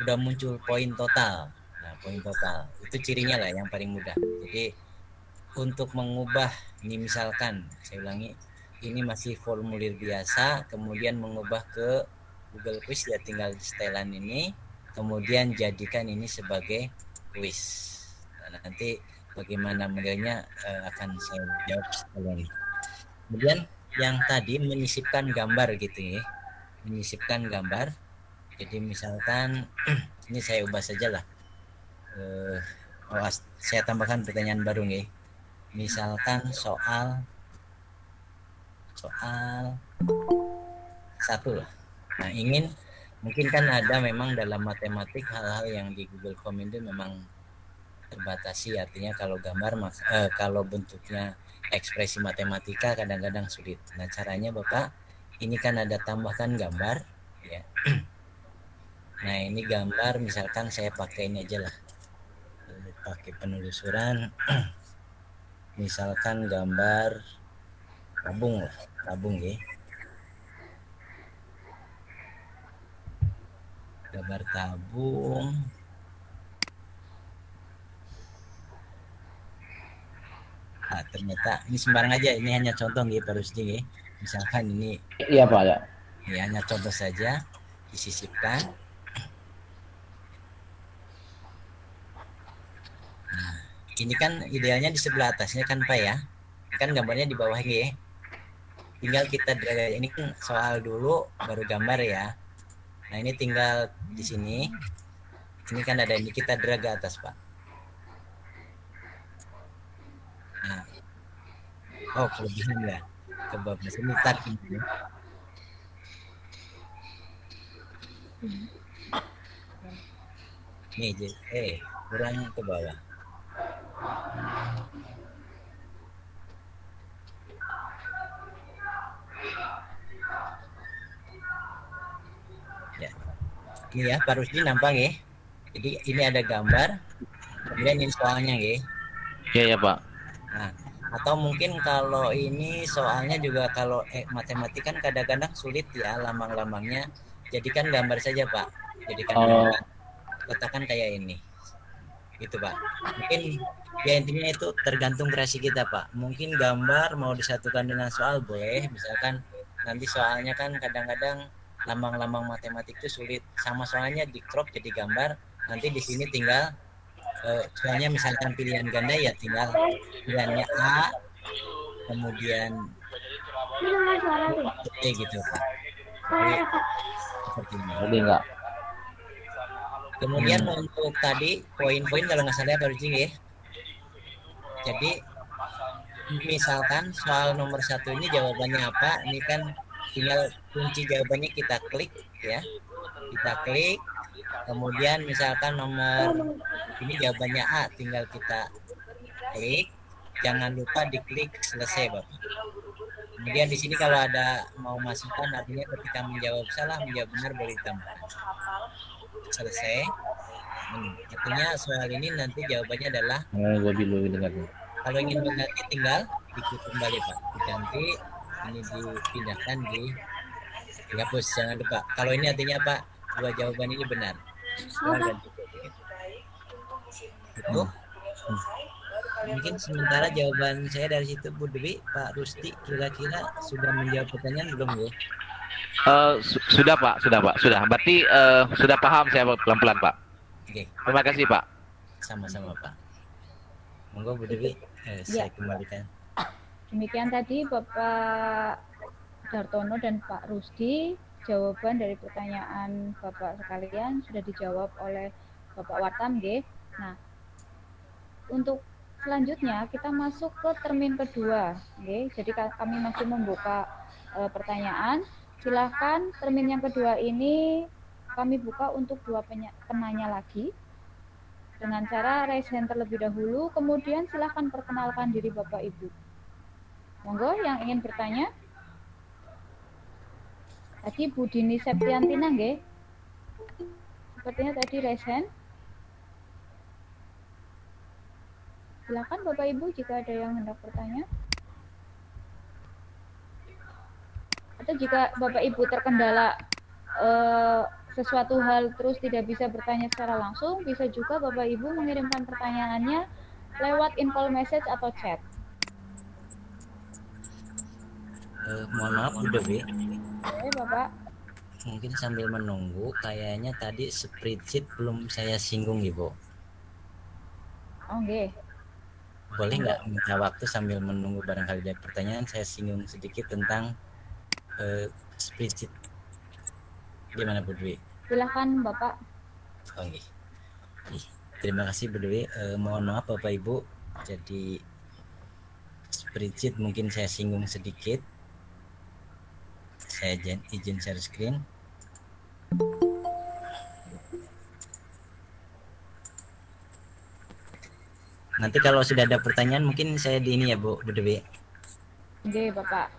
udah muncul poin total. Nah, poin total itu cirinya lah yang paling mudah. Jadi untuk mengubah ini misalkan saya ulangi, ini masih formulir biasa, kemudian mengubah ke Google Quiz ya tinggal setelan ini, kemudian jadikan ini sebagai quiz. Nah, nanti bagaimana modelnya akan saya jawab sekalian. Kemudian yang tadi menyisipkan gambar gitu ya, menyisipkan gambar. Jadi misalkan ini saya ubah saja lah. Saya tambahkan pertanyaan baru nih. Misalkan soal satu lah. Nah, mungkin kan ada memang dalam matematik hal-hal yang di Google Form itu memang terbatasi, artinya kalau gambar kalau bentuknya ekspresi matematika kadang-kadang sulit. Nah, caranya Bapak, ini kan ada tambahkan gambar ya. Nah, ini gambar misalkan saya pakai ini aja lah. Pakai penelusuran. Misalkan gambar tabung ya. Gambar tabung. Nah, ternyata ini sembarang aja, ini hanya contoh nih Pak Rusdi ya. Misalkan ini Iya Pak ya. Ya, hanya contoh saja, disisipkan. Nah, ini kan idealnya di sebelah atasnya kan Pak ya. Kan gambarnya di bawah ya. Tinggal kita drag, ini kan soal dulu baru gambar ya. Nah, ini tinggal di sini. Ini kan ada ini, kita drag ke atas Pak. Nah. Oh, kelebihan ya. Ke bawah sini tarik ini. Nih, kurang ke bawah. Ya. Ini ya, Pak Rusdi nampak ya. Jadi ini ada gambar, kemudian ini soalnya ya. Iya ya Pak. Nah, atau mungkin kalau ini soalnya juga kalau matematik kan kadang-kadang sulit ya lambang-lambangnya. Jadikan gambar saja Pak. Jadikan gambar. Katakan kayak ini. Gitu Pak. Mungkin ya intinya itu tergantung kreasi kita Pak. Mungkin gambar mau disatukan dengan soal boleh. Misalkan nanti soalnya kan kadang-kadang lambang-lambang matematik itu sulit. Sama soalnya di crop jadi gambar. Nanti di sini tinggal soalnya misalkan pilihan ganda ya tinggal pilihannya A, kemudian B gitu Pak. Seperti ini. Enggak. Kemudian untuk tadi poin-poin kalau nggak salah Pak Ruji ya. Jadi misalkan soal nomor 1 ini jawabannya apa? Ini kan tinggal kunci jawabannya kita klik ya. Kita klik. Kemudian misalkan nomor ini jawabannya A, tinggal kita klik. Jangan lupa diklik selesai Bapak. Kemudian di sini kalau ada mau masukan, artinya ketika menjawab salah, menjawab benar boleh ditambahkan. Selesai. Artinya soal ini nanti jawabannya adalah kalau ingin mengganti tinggal diklik kembali Pak. Diganti, ini dipindahkan dihapus, jangan lupa. Kalau ini artinya Pak, dua jawaban ini benar. Itu. Mungkin sementara jawaban saya dari situ Bu Dewi. Pak Rusdi kira-kira sudah menjawab pertanyaan belum ya? Sudah Pak. Berarti sudah paham saya pelan-pelan Pak. Oke. Terima kasih Pak. Sama-sama Pak. Monggo Bu Dewi, saya kembalikan. Demikian tadi Bapak Dartono dan Pak Rusdi, jawaban dari pertanyaan Bapak sekalian sudah dijawab oleh Bapak Watam nggih. Nah, untuk selanjutnya kita masuk ke termin kedua, nggih. Jadi kami masih membuka pertanyaan. Silahkan termin yang kedua ini kami buka untuk dua penanya lagi. Dengan cara raise hand terlebih dahulu, kemudian silahkan perkenalkan diri Bapak Ibu. Monggo yang ingin bertanya. Tadi Bu Dini Septiantina nggih. Sepertinya tadi raise hand. Silakan Bapak Ibu jika ada yang hendak bertanya. Atau jika Bapak Ibu terkendala sesuatu hal terus tidak bisa bertanya secara langsung, bisa juga Bapak Ibu mengirimkan pertanyaannya lewat info message atau chat. Mohon maaf Bu Dewi. Oke Bapak. mungkin sambil menunggu, kayaknya tadi spreadsheet belum saya singgung Ibu. Oh, nggih. Boleh nggak minta waktu sambil menunggu barangkali ada pertanyaan, saya singgung sedikit tentang spreadsheet. Gimana Bu Dwi? Silakan Bapak. Oke. Terima kasih Bu Dwi. Mohon maaf Bapak Ibu. Jadi spreadsheet mungkin saya singgung sedikit. Saya izin share screen. Nanti kalau sudah ada pertanyaan mungkin saya di ini ya Bu Dewi. Nggih, Bapak.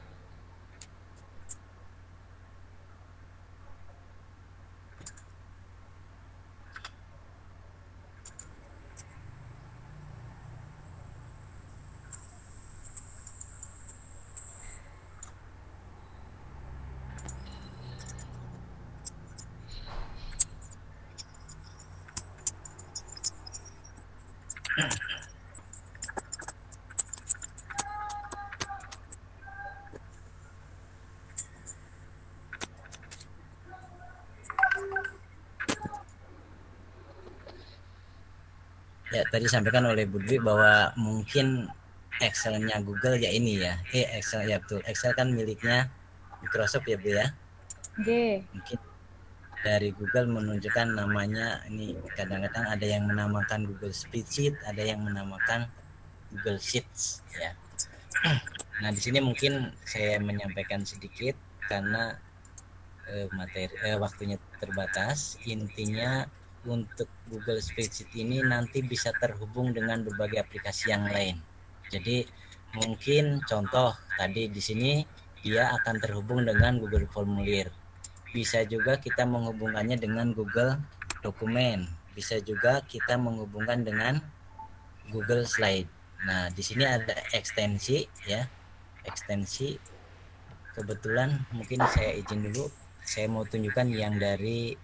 Ya, tadi disampaikan oleh Bu Dwi bahwa mungkin Excel-nya Google ya ini ya. Excel ya betul. Excel kan miliknya Microsoft ya Bu ya. Nggih. Mungkin dari Google menunjukkan namanya ini, kadang-kadang ada yang menamakan Google Spreadsheet, ada yang menamakan Google Sheets ya. Nah, di sini mungkin saya menyampaikan sedikit karena waktunya terbatas. Intinya untuk Google Spreadsheet ini nanti bisa terhubung dengan berbagai aplikasi yang lain. Jadi mungkin contoh tadi di sini dia akan terhubung dengan Google Formulir. Bisa juga kita menghubungkannya dengan Google Dokumen. Bisa juga kita menghubungkan dengan Google Slide. Nah, di sini ada ekstensi ya. Ekstensi kebetulan mungkin saya izin dulu. Saya mau tunjukkan yang dari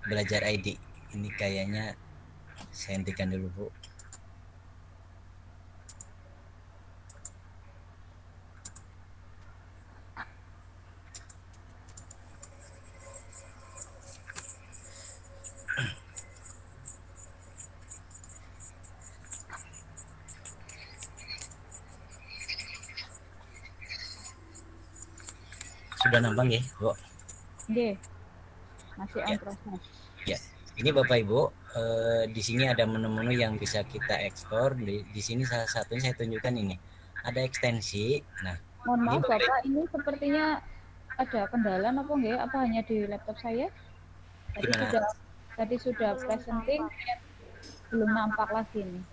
Belajar ID. Ini kayaknya saya hentikan dulu Bu. Sudah nampak ya Bu? Nggih. Masih on Ya. proses. Ya, ini Bapak Ibu, di sini ada menu-menu yang bisa kita ekspor. Di sini salah satunya saya tunjukkan ini. Ada ekstensi. Nah, Mohon ini maaf Bapak Bapak, ini sepertinya ada kendala apa nggih? Apa hanya di laptop saya? Gimana? Tadi sudah presenting, belum nampak lagi nih.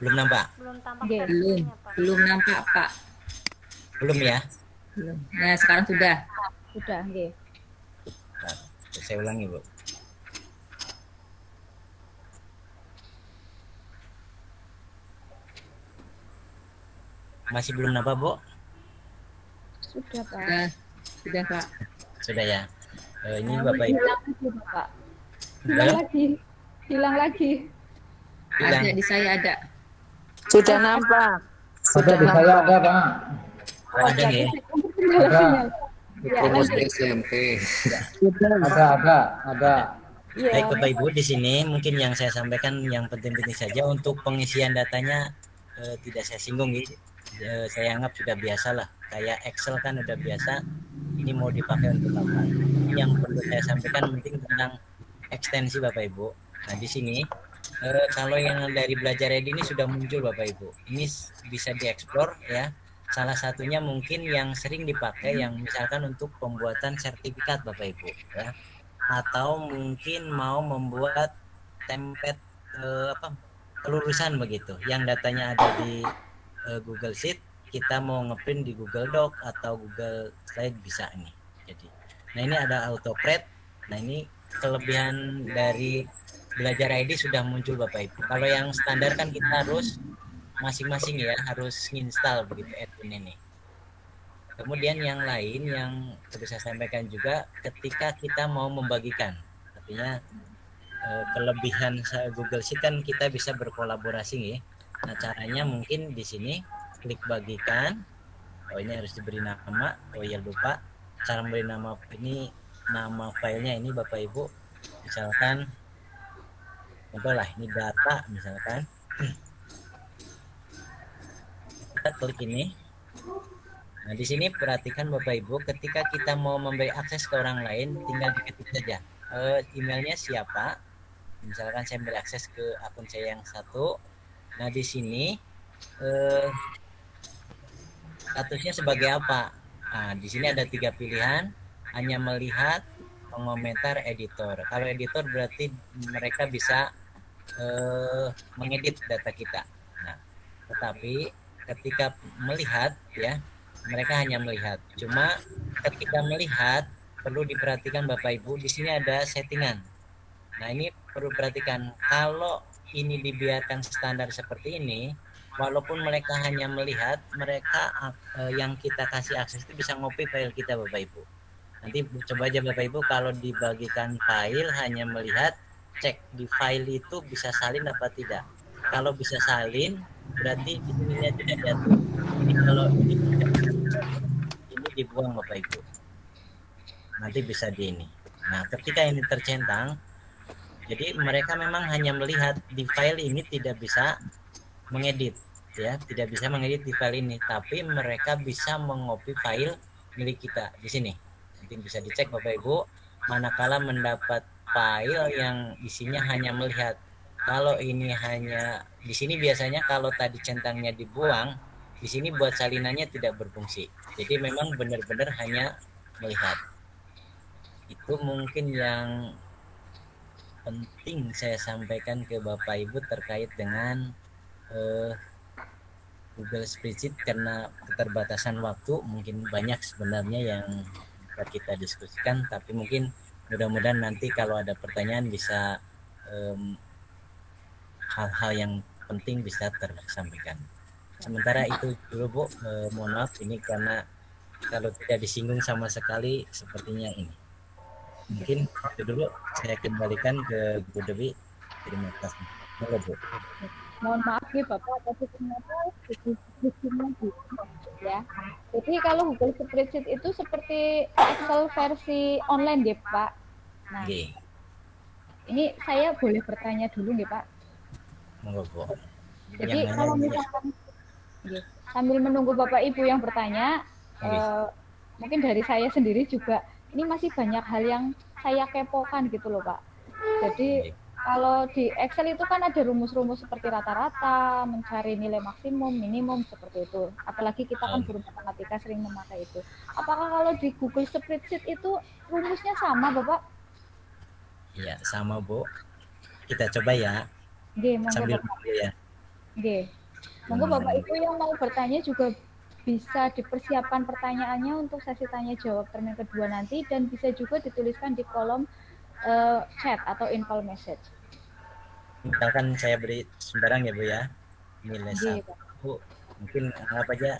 Belum nampak? Belum tampak Nggih. versinya, Pak. Belum nampak Pak. Belum ya? Belum. Nah sekarang sudah. Sudah, nggih. Nah, saya ulangi Bu. Masih belum nampak Bu? Sudah, Pak. Sudah Pak. Sudah ya. Ini Bapak Ibu. Hilang lagi, Bapak. Hilang lagi. Hilang lagi. Hilang. Ada di saya ada. Sudah nampak. Ada di saya ada Pak. Oh, ada ya? Ada. Ya, Fokus lanjut. SMP. Ada. Iya. Baik Bapak Ibu, di sini mungkin yang saya sampaikan yang penting-penting saja. Untuk pengisian datanya tidak saya singgung ya. Saya anggap sudah biasa lah. Kayak Excel kan udah biasa. Ini mau dipakai untuk apa? Yang perlu saya sampaikan penting tentang ekstensi Bapak Ibu. Nah di sini kalau yang dari Belajar ID ini sudah muncul Bapak Ibu. Ini bisa dieksplor ya. Salah satunya mungkin yang sering dipakai yang misalkan untuk pembuatan sertifikat Bapak Ibu ya. Atau mungkin mau membuat template kelulusan begitu. Yang datanya ada di Google Sheet, kita mau ngeprint di Google Doc atau Google Slide bisa nih. Jadi, nah ini ada autoprint. Nah ini kelebihan dari Belajar ID sudah muncul Bapak Ibu. Kalau yang standar kan kita harus masing-masing ya harus install begitu admin ini. Kemudian yang lain yang perlu saya sampaikan juga ketika kita mau membagikan, artinya kelebihan Google Sheet kan kita bisa berkolaborasi ya. Nah caranya mungkin di sini klik bagikan. Oh, ini harus diberi nama. Oh ya, lupa. Cara memberi nama ini, nama filenya ini Bapak Ibu. Misalkan contoh lah, ini data misalkan. Kita klik ini. Nah, di sini perhatikan Bapak Ibu, ketika kita mau memberi akses ke orang lain, tinggal diketik saja emailnya siapa. Misalkan saya beri akses ke akun saya yang satu. Nah, di sini statusnya sebagai apa? Nah, di sini ada 3 pilihan, hanya melihat, pengomentar, editor. Kalau editor berarti mereka bisa mengedit data kita. Nah, tetapi ketika melihat ya, mereka hanya melihat. Cuma ketika melihat perlu diperhatikan Bapak Ibu, di sini ada settingan. Nah, ini perlu perhatikan, kalau ini dibiarkan standar seperti ini, walaupun mereka hanya melihat, mereka yang kita kasih akses itu bisa ngopi file kita Bapak Ibu. Nanti coba aja Bapak Ibu, kalau dibagikan file hanya melihat, cek di file itu bisa salin apa tidak. Kalau bisa salin, berarti di sini tidak jatuh. Jadi kalau ini dibuang Bapak Ibu. Nanti bisa di ini. Nah, ketika ini tercentang, jadi mereka memang hanya melihat, di file ini tidak bisa mengedit ya, tidak bisa mengedit di file ini, tapi mereka bisa mengopi file milik kita di sini. Nanti bisa dicek Bapak Ibu, manakala mendapat file yang isinya hanya melihat. Kalau ini hanya di sini, biasanya kalau tadi centangnya dibuang, di sini buat salinannya tidak berfungsi. Jadi memang benar-benar hanya melihat. Itu mungkin yang penting saya sampaikan ke Bapak Ibu terkait dengan Google Spreadsheet, karena keterbatasan waktu mungkin banyak sebenarnya yang bisa kita diskusikan, tapi mungkin mudah-mudahan nanti kalau ada pertanyaan bisa hal-hal yang penting bisa tersampaikan. Sementara itu dulu Bu, mohon maaf ini karena kalau tidak disinggung sama sekali sepertinya ini. Mungkin itu dulu, saya kembalikan ke Bu Dewi. Terima kasih. Halo Bu. Mohon maaf nih Bapak, tapi ternyata sistemnya gitu ya. Jadi kalau Google Spreadsheet itu seperti Excel versi online ya Pak. Nah, ini saya boleh bertanya dulu nih Pak. Monggo Bu. Jadi kalau misalkan sambil menunggu Bapak Ibu yang bertanya, mungkin dari saya sendiri juga ini masih banyak hal yang saya kepokan gitu loh Pak. Jadi kalau di Excel itu kan ada rumus-rumus seperti rata-rata, mencari nilai maksimum, minimum, seperti itu. Apalagi kita kan guru matematika sering memakai itu. Apakah kalau di Google Spreadsheet itu rumusnya sama Bapak? Iya, sama Bu. Kita coba ya. Sambil ya. Monggo Bapak Ibu yang mau bertanya juga bisa dipersiapkan pertanyaannya untuk sesi tanya jawab termin kedua nanti, dan bisa juga dituliskan di kolom chat atau info message. Misalkan saya beri sembarang ya Bu ya, nilai 1, mungkin anggap aja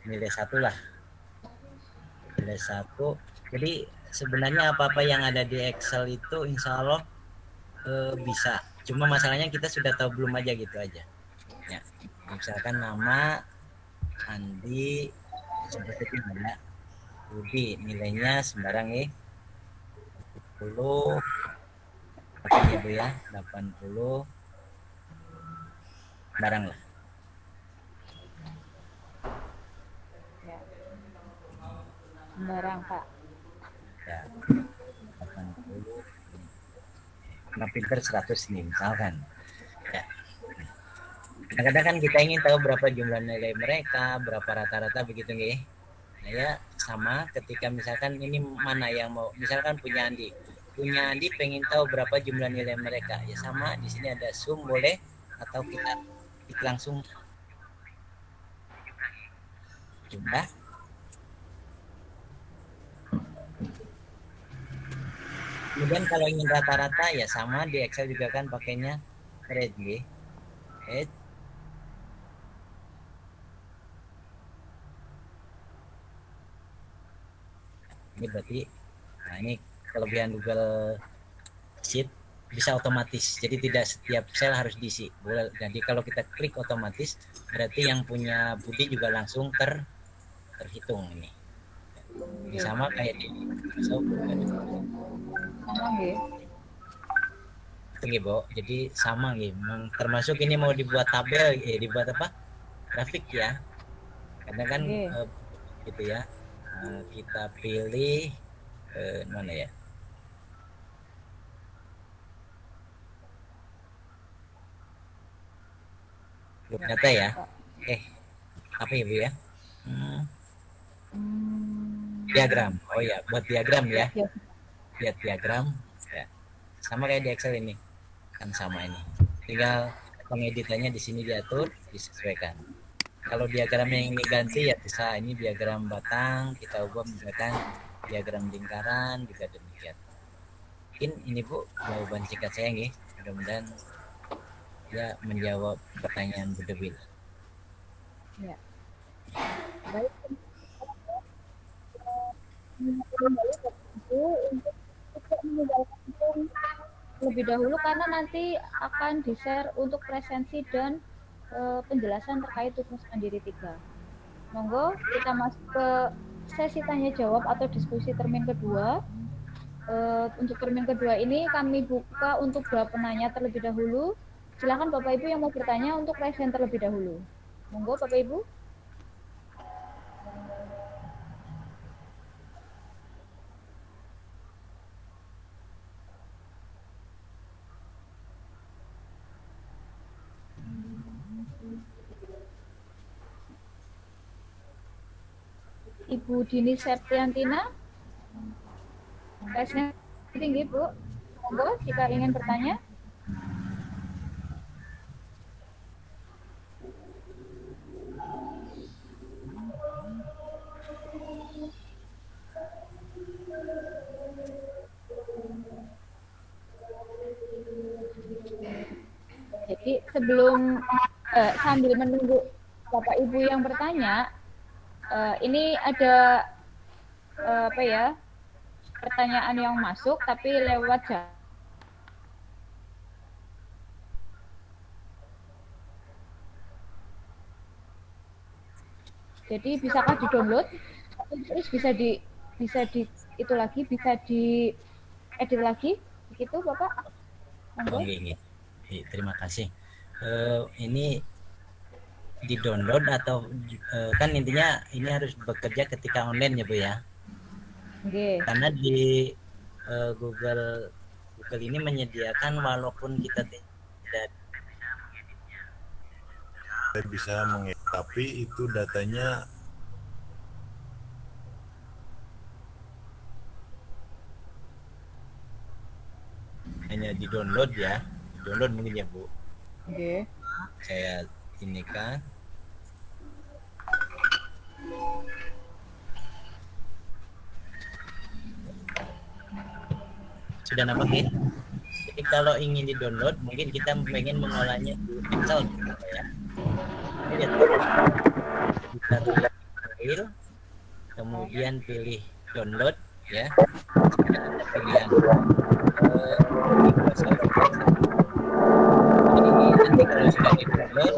nilai 1 lah, nilai 1. Jadi sebenarnya apa-apa yang ada di Excel itu insya Allah bisa, cuma masalahnya kita sudah tahu belum aja gitu aja ya. Misalkan nama Andi seperti itu ya, Budi, nilainya sembarang 80 ya Bu ya, 80 barang lah ya. Barang Pak ya, 80 nah, pinter 100 nih misalkan ya. Kadang-kadang kan kita ingin tahu berapa jumlah nilai mereka, berapa rata-rata begitu nggih. Nah ya, sama ketika misalkan ini mana yang mau, misalkan punya Andi pengen tahu berapa jumlah nilai mereka, ya sama di sini ada sum boleh, atau kita langsung jumlah. Kemudian kalau ingin rata-rata ya sama di Excel juga kan pakainya rate nggih. Ini berarti, nah ini kelebihan Google Sheet bisa otomatis. Jadi tidak setiap sel harus diisi. Jadi kalau kita klik otomatis, berarti yang punya Budi juga langsung terhitung ini. Ini sama kayak di Microsoft. Sama nggih. Itu nggih, Bo. Jadi sama nggih. Termasuk ini mau dibuat tabel, dibuat apa? Grafik ya. Karena kan gitu ya. Kita pilih mana ya? Data ya. Apa ya, Bu ya? Diagram. Oh ya, buat diagram ya. Lihat diagram ya. Sama kayak di Excel ini. Kan sama ini. Tinggal pengeditannya di sini diatur, disesuaikan. Kalau diagramnya yang ini ganti ya bisa ini diagram batang, kita ubah misalkan diagram lingkaran juga demikian. Mungkin ini Bu jawaban singkat saya nih. Mudah-mudahan ya menjawab pertanyaan Bu Debil. Ya. Baik. Untuk tidak meninggalkan lebih dahulu karena nanti akan di-share untuk presensi dan penjelasan terkait tugas mandiri 3. Monggo kita masuk ke sesi tanya jawab atau diskusi termin kedua. Untuk termin kedua ini kami buka untuk 2 penanya terlebih dahulu. Silakan Bapak Ibu yang mau bertanya untuk present terlebih dahulu. Monggo Bapak Ibu. Ibu Dini Septiantina, tesnya tinggi Bu. Monggo jika ingin bertanya. Jadi sebelum sambil menunggu Bapak Ibu yang bertanya, ini ada apa ya, pertanyaan yang masuk tapi lewat chat. Jadi bisakah di-download terus bisa di itu lagi, bisa di edit lagi begitu Bapak? Oke. Terima kasih. Ini di-download atau kan intinya ini harus bekerja ketika online ya Bu ya. Karena di Google ini menyediakan walaupun kita tidak bisa mengedit, tapi itu datanya hanya di-download ya. Download mungkin ya Bu. Oke. Saya ini kan sudah nampak ya. Jadi kalau ingin di-download mungkin kita pengen mengolahnya di Excel ya. Jadi kita pilih file, kemudian pilih download ya. Pilihan ini nanti kalau sudah di-download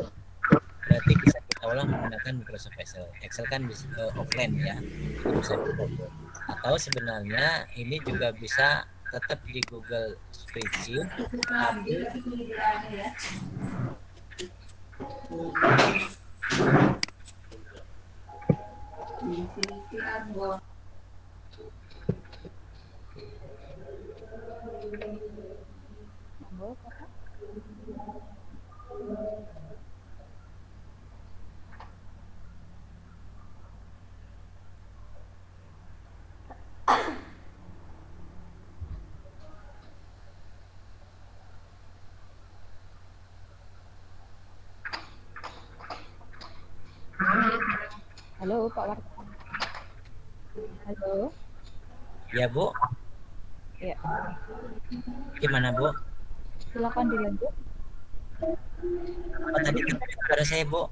berarti bisa kita olah menggunakan Microsoft Excel. Excel kan bisa offline ya, bisa di-download. Atau sebenarnya ini juga bisa tetap di Google Spreadsheet, tapi Halo Pak Wartawan. Halo. Ya Bu. Ya. Gimana Bu? Silakan dilanjut. Oh, tadi suara saya Bu.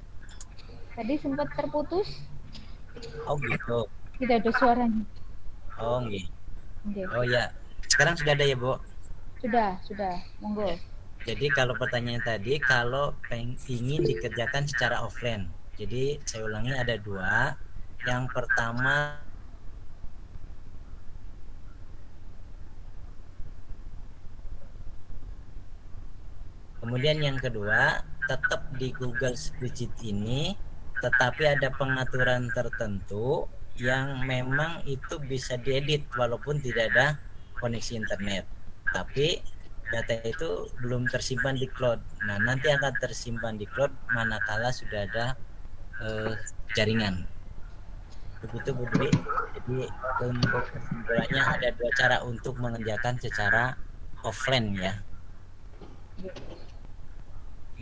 Tadi sempat terputus. Oh gitu. Tidak ada suaranya. Oh gitu. Okay. Oh ya. Sekarang sudah ada ya Bu? Sudah. Monggo. Jadi kalau pertanyaan tadi, kalau ingin dikerjakan secara offline, jadi saya ulangi ada dua. Yang pertama, kemudian yang kedua, tetap di Google Spreadsheet ini, tetapi ada pengaturan tertentu yang memang itu bisa diedit walaupun tidak ada koneksi internet. Tapi data itu belum tersimpan di cloud. Nah, nanti akan tersimpan di cloud manakala sudah ada jaringan. Begitu Bu Dwi. Jadi untuk kesimpulannya ada dua cara untuk mengerjakan secara offline ya.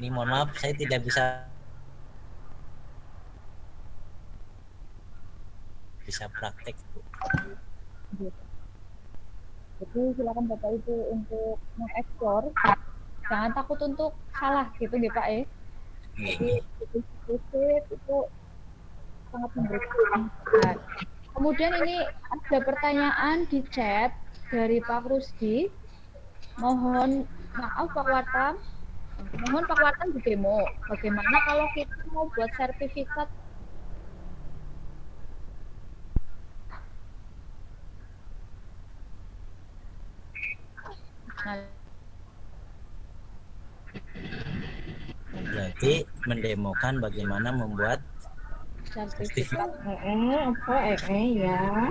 Ini mohon maaf saya tidak bisa praktek Bu. Jadi silakan Bapak Ibu untuk mengeksplor, jangan takut untuk salah gitu ya Pak ya. Jadi itu sangat memberikan. Kemudian ini ada pertanyaan di chat dari Pak Rusdi. Mohon maaf Pak Watam, mohon Pak Watam di demo. Bagaimana kalau kita mau buat sertifikat? Berarti mendemokan bagaimana membuat sertifikat. Ya.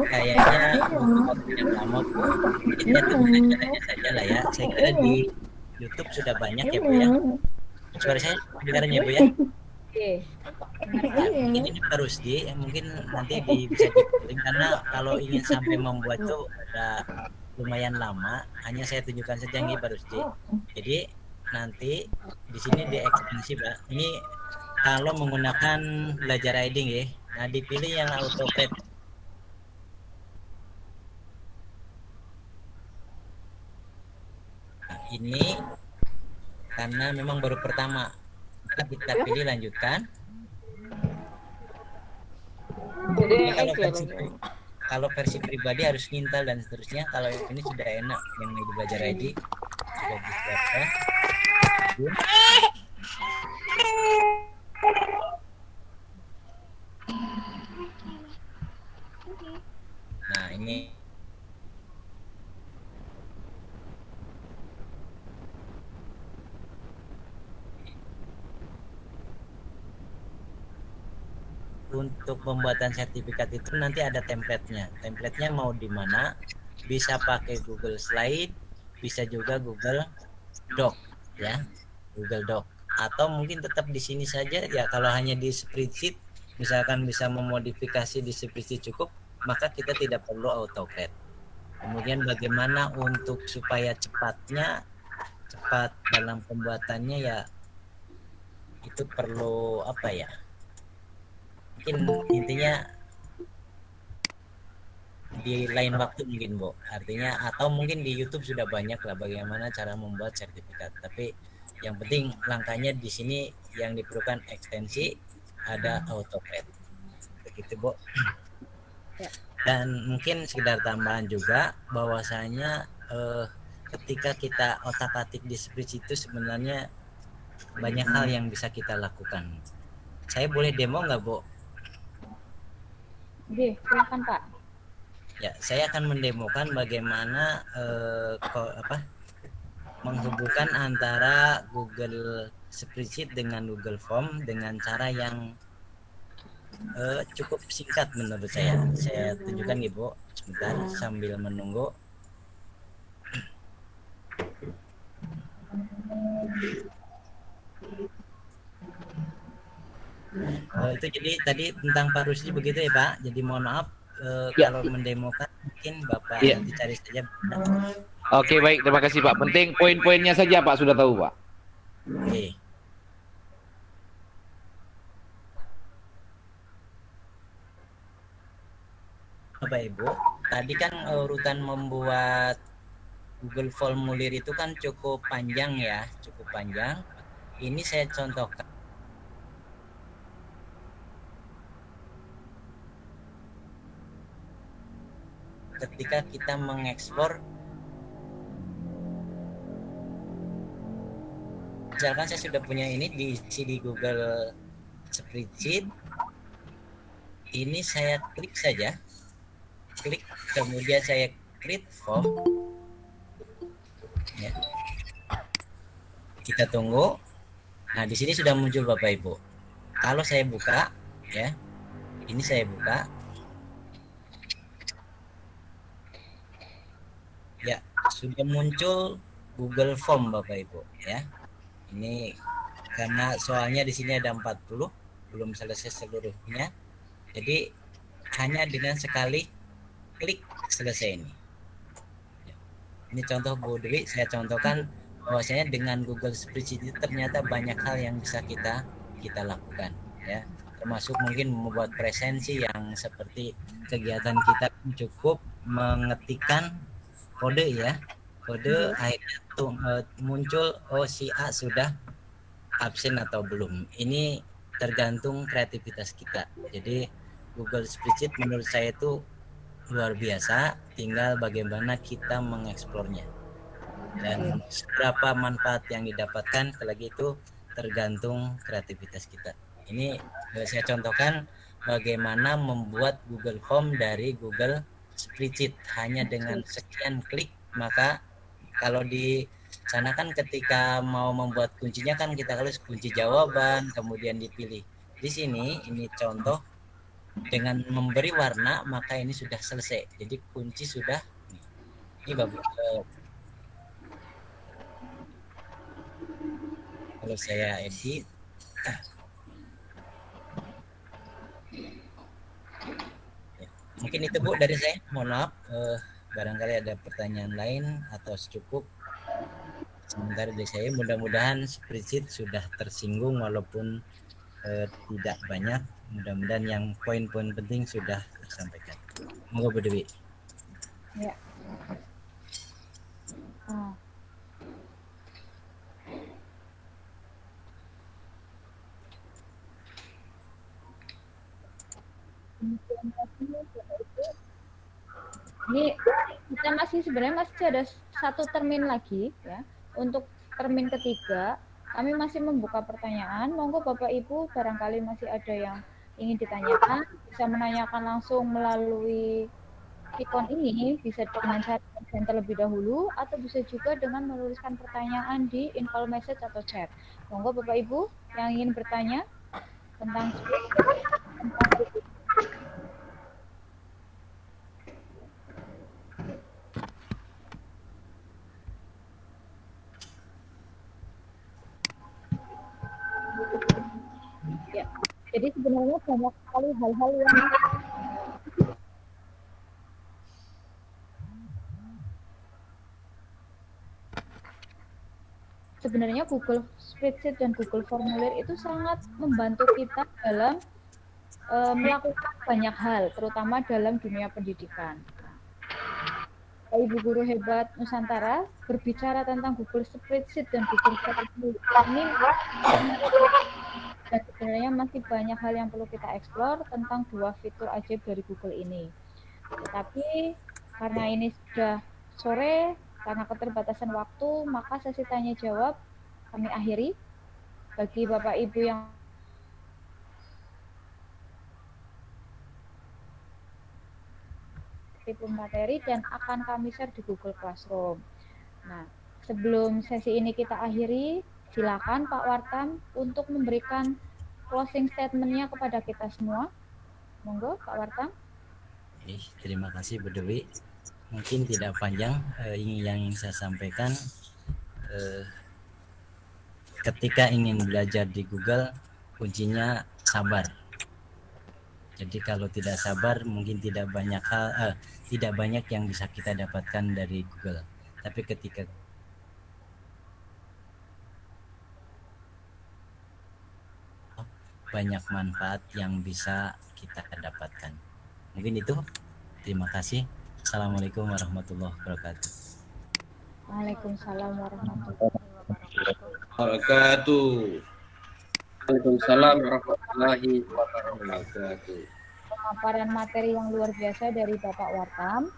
Kayaknya yang lama Bu. Kita tunggu caranya saja lah ya. Saya kira di YouTube sudah banyak ya Bu ya. Suara saya kedengaran ya Bu ya. Mungkin ini Pak Rusdi, mungkin nanti bisa dipiring karena kalau ingin sampai membuat itu ada lumayan lama. Hanya saya tunjukkan saja nih Pak Rusdi. Jadi nanti di sini diekstensi Pak. Ini kalau menggunakan belajar riding ya. Nah dipilih yang autocad. Nah, ini karena memang baru pertama. Kita pilih lanjutkan. Jadi kalau versi pribadi harus ngintal dan seterusnya. Kalau ini sudah enak yang di belajar ID sudah disiapkan. Nah ini untuk pembuatan sertifikat itu nanti ada template-nya. Template-nya mau di mana? Bisa pakai Google Slide, bisa juga Google Doc ya. Google Doc atau mungkin tetap di sini saja ya. Kalau hanya di spreadsheet misalkan bisa memodifikasi di spreadsheet cukup, maka kita tidak perlu AutoCAD. Kemudian bagaimana untuk supaya cepat dalam pembuatannya ya, itu perlu apa ya, mungkin intinya di lain waktu mungkin Bu, artinya atau mungkin di YouTube sudah banyak lah bagaimana cara membuat sertifikat. Tapi yang penting langkahnya di sini yang diperlukan ekstensi, ada AutoCAD begitu Bu. Dan mungkin sekedar tambahan juga bahwasanya ketika kita otak-atik di spreadsheet itu sebenarnya banyak hal yang bisa kita lakukan. Saya boleh demo nggak Bu? Oke, silakan Pak. Ya, saya akan mendemokan bagaimana menghubungkan antara Google Spreadsheet dengan Google Form dengan cara yang cukup singkat menurut saya. Saya tunjukkan Ibu sebentar sambil menunggu. Itu jadi tadi tentang Pak Rusdi begitu ya Pak. Jadi mohon maaf kalau mendemokan mungkin Bapak dicari saja. Oke, baik, terima kasih Pak. Penting poin-poinnya saja Pak sudah tahu Pak. Oke. Bapak Ibu, tadi kan urutan membuat Google Formulir itu kan cukup panjang ya, cukup panjang. Ini saya contohkan. Ketika kita mengekspor misalkan saya sudah punya ini diisi di Google Spreadsheet, ini saya klik saja, kemudian saya create form, ya. Kita tunggu. Nah, di sini sudah muncul Bapak Ibu. Kalau saya buka, ya, ini saya buka, ya, sudah muncul Google Form Bapak Ibu, ya. Ini karena soalnya di sini ada 40, belum selesai seluruhnya. Jadi hanya dengan sekali klik selesai ini. Ini contoh Bu Dewi, saya contohkan bahwasanya dengan Google Spreadsheet itu ternyata banyak hal yang bisa kita lakukan, ya. Termasuk mungkin membuat presensi yang seperti kegiatan kita cukup mengetikkan kode, ya. Kode akhirnya muncul si A sudah absen atau belum. Ini tergantung kreativitas kita. Jadi Google Spreadsheet menurut saya itu luar biasa, tinggal bagaimana kita mengeksplornya dan seberapa manfaat yang didapatkan. Lagi itu tergantung kreativitas kita. Ini saya contohkan bagaimana membuat Google Form dari Google Spreadsheet hanya dengan sekian klik. Maka kalau di sana kan ketika mau membuat kuncinya kan kita harus kunci jawaban kemudian dipilih. Di sini ini contoh dengan memberi warna, maka ini sudah selesai. Jadi kunci sudah ini bagus. Kalau saya edit, ya, mungkin itu Bu dari saya. Mohon maaf, barangkali ada pertanyaan lain atau cukup. Sementara dari saya, mudah-mudahan spreadsheet sudah tersinggung walaupun tidak banyak. Mudah-mudahan yang poin-poin penting sudah tersampaikan. Monggo Bu Dewi. Ya. Ini kita sebenarnya masih ada satu termin lagi, ya. Untuk termin ketiga kami masih membuka pertanyaan. Monggo Bapak Ibu barangkali masih ada yang ingin ditanyakan, bisa menanyakan langsung melalui ikon ini, bisa dengan cara absen terlebih dahulu atau bisa juga dengan menuliskan pertanyaan di in-call message atau chat. Monggo Bapak Ibu yang ingin bertanya tentang ya. Jadi sebenarnya banyak sekali hal-hal yang sebenarnya Google Spreadsheet dan Google Formulir itu sangat membantu kita dalam melakukan banyak hal, terutama dalam dunia pendidikan. Ibu guru hebat Nusantara berbicara tentang Google Spreadsheet dan Google Formulir ini, dan sebenarnya masih banyak hal yang perlu kita eksplor tentang dua fitur ajaib dari Google ini. Tetapi karena ini sudah sore, karena keterbatasan waktu, maka sesi tanya jawab kami akhiri. Bagi Bapak Ibu yang materi dan akan kami share di Google Classroom. Nah, sebelum sesi ini kita akhiri, silakan Pak Wartam untuk memberikan closing statement-nya kepada kita semua. Monggo Pak Wartam. Terima kasih Bu Dewi. Mungkin tidak panjang yang ingin saya sampaikan. Ketika ingin belajar di Google, kuncinya sabar. Jadi kalau tidak sabar, mungkin tidak banyak yang bisa kita dapatkan dari Google. Tapi ketika banyak manfaat yang bisa kita dapatkan. Mungkin itu. Terima kasih. Assalamualaikum warahmatullahi wabarakatuh. Waalaikumsalam warahmatullahi wabarakatuh. Waalaikumsalam warahmatullahi wabarakatuh. Pemaparan materi yang luar biasa dari Bapak Wartam.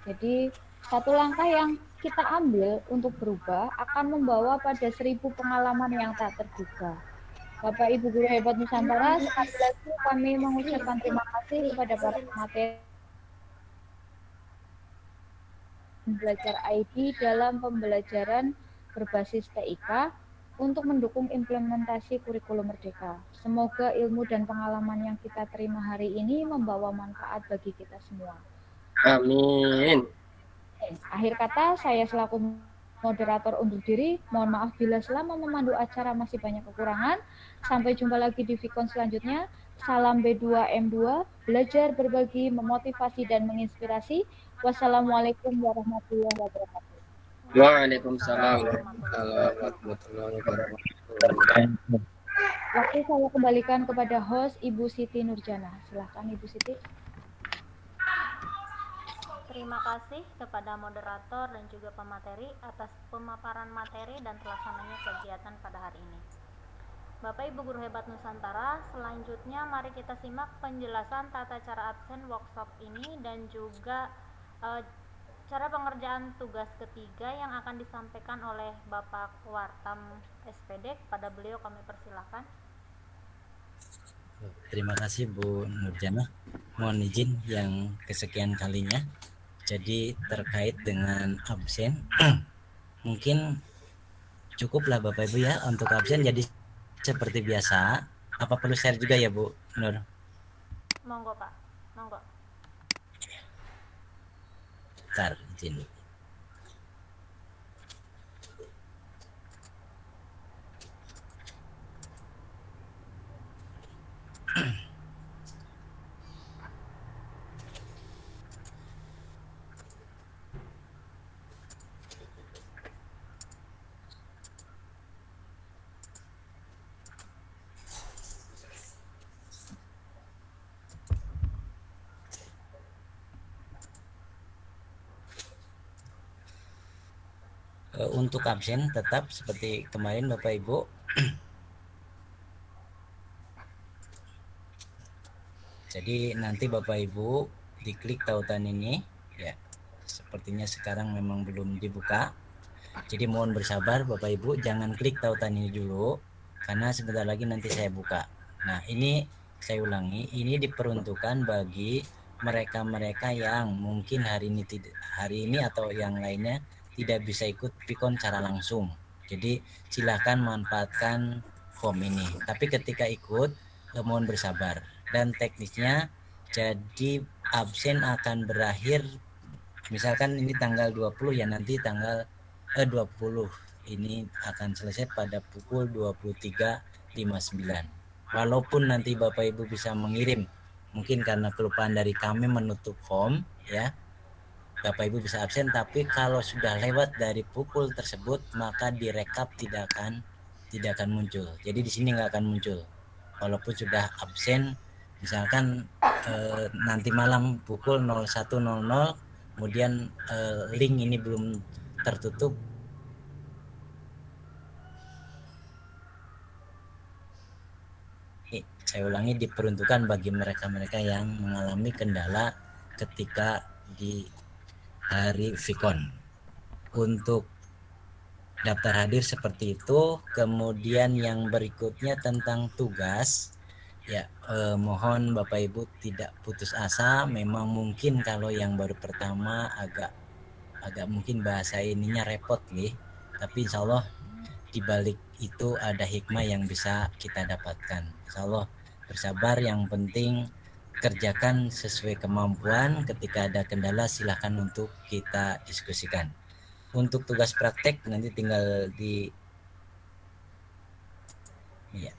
Jadi Satu langkah yang kita ambil untuk berubah akan membawa pada 1000 pengalaman yang tak terduga. Bapak Ibu Guru Hebat Nusantara, sekali lagi kami mengucapkan terima kasih kepada para pemateri belajar ID dalam pembelajaran berbasis TIK untuk mendukung implementasi kurikulum Merdeka. Semoga ilmu dan pengalaman yang kita terima hari ini membawa manfaat bagi kita semua. Amin. Akhir kata, saya selaku moderator undur diri. Mohon maaf bila selama memandu acara masih banyak kekurangan. Sampai jumpa lagi di Vicon selanjutnya. Salam B2M2, belajar, berbagi, memotivasi, dan menginspirasi. Wassalamualaikum warahmatullahi wabarakatuh. Waalaikumsalam. Warahmatullahi wabarakatuh. Waktu saya kembalikan kepada host Ibu Siti Nurjana. Silahkan Ibu Siti. Terima kasih kepada moderator dan juga pemateri atas pemaparan materi dan terlaksananya kegiatan pada hari ini. Bapak Ibu Guru Hebat Nusantara, selanjutnya mari kita simak penjelasan tata cara absen workshop ini dan juga cara pengerjaan tugas ketiga yang akan disampaikan oleh Bapak Wartam SPD. Kepada beliau kami persilahkan. Terima kasih Bu Nurjana. Mohon izin yang kesekian kalinya. Jadi terkait dengan absen, mungkin cukuplah Bapak Ibu ya untuk absen. Jadi seperti biasa. Apa perlu share juga ya Bu Nur? Monggo Pak, monggo. Bentar, izin. Untuk absen tetap seperti kemarin Bapak Ibu. Jadi nanti Bapak Ibu diklik tautan ini ya. Sepertinya sekarang memang belum dibuka. Jadi mohon bersabar Bapak Ibu, jangan klik tautan ini dulu karena sebentar lagi nanti saya buka. Nah, ini saya ulangi, ini diperuntukkan bagi mereka-mereka yang mungkin hari ini atau yang lainnya tidak bisa ikut Vicon secara langsung. Jadi silahkan manfaatkan form ini. Tapi ketika ikut mohon bersabar. Dan teknisnya jadi absen akan berakhir misalkan ini tanggal 20 ya, nanti tanggal 20 ini akan selesai pada pukul 23.59. Walaupun nanti Bapak Ibu bisa mengirim, mungkin karena kelupaan dari kami menutup form ya, Bapak Ibu bisa absen, tapi kalau sudah lewat dari pukul tersebut maka direkap tidak akan muncul. Jadi di sini nggak akan muncul. Walaupun sudah absen, misalkan nanti malam pukul 01.00, kemudian link ini belum tertutup. Saya ulangi, diperuntukkan bagi mereka-mereka yang mengalami kendala ketika di hari Vicon. Untuk daftar hadir seperti itu. Kemudian yang berikutnya tentang tugas ya, mohon Bapak Ibu tidak putus asa. Memang mungkin kalau yang baru pertama agak mungkin bahasa ininya repot nih, tapi insya Allah dibalik itu ada hikmah yang bisa kita dapatkan. Insya Allah bersabar, yang penting kerjakan sesuai kemampuan. Ketika ada kendala silahkan untuk kita diskusikan. Untuk tugas praktek nanti tinggal di ya.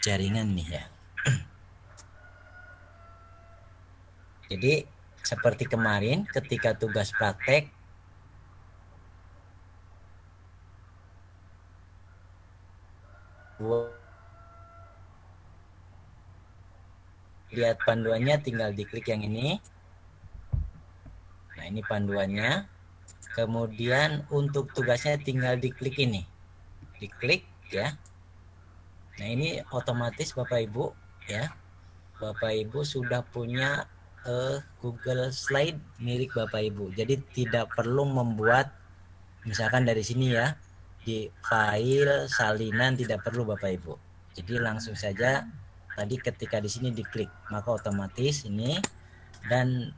Jaringan nih ya. Jadi seperti kemarin ketika tugas praktek lihat panduannya, tinggal diklik yang ini. Nah, ini panduannya. Kemudian untuk tugasnya tinggal diklik ini. Diklik ya. Nah, ini otomatis Bapak Ibu ya. Bapak Ibu sudah punya Google Slide milik Bapak Ibu. Jadi tidak perlu membuat, misalkan dari sini ya, di file salinan tidak perlu Bapak Ibu. Jadi langsung saja tadi ketika di sini diklik maka otomatis ini dan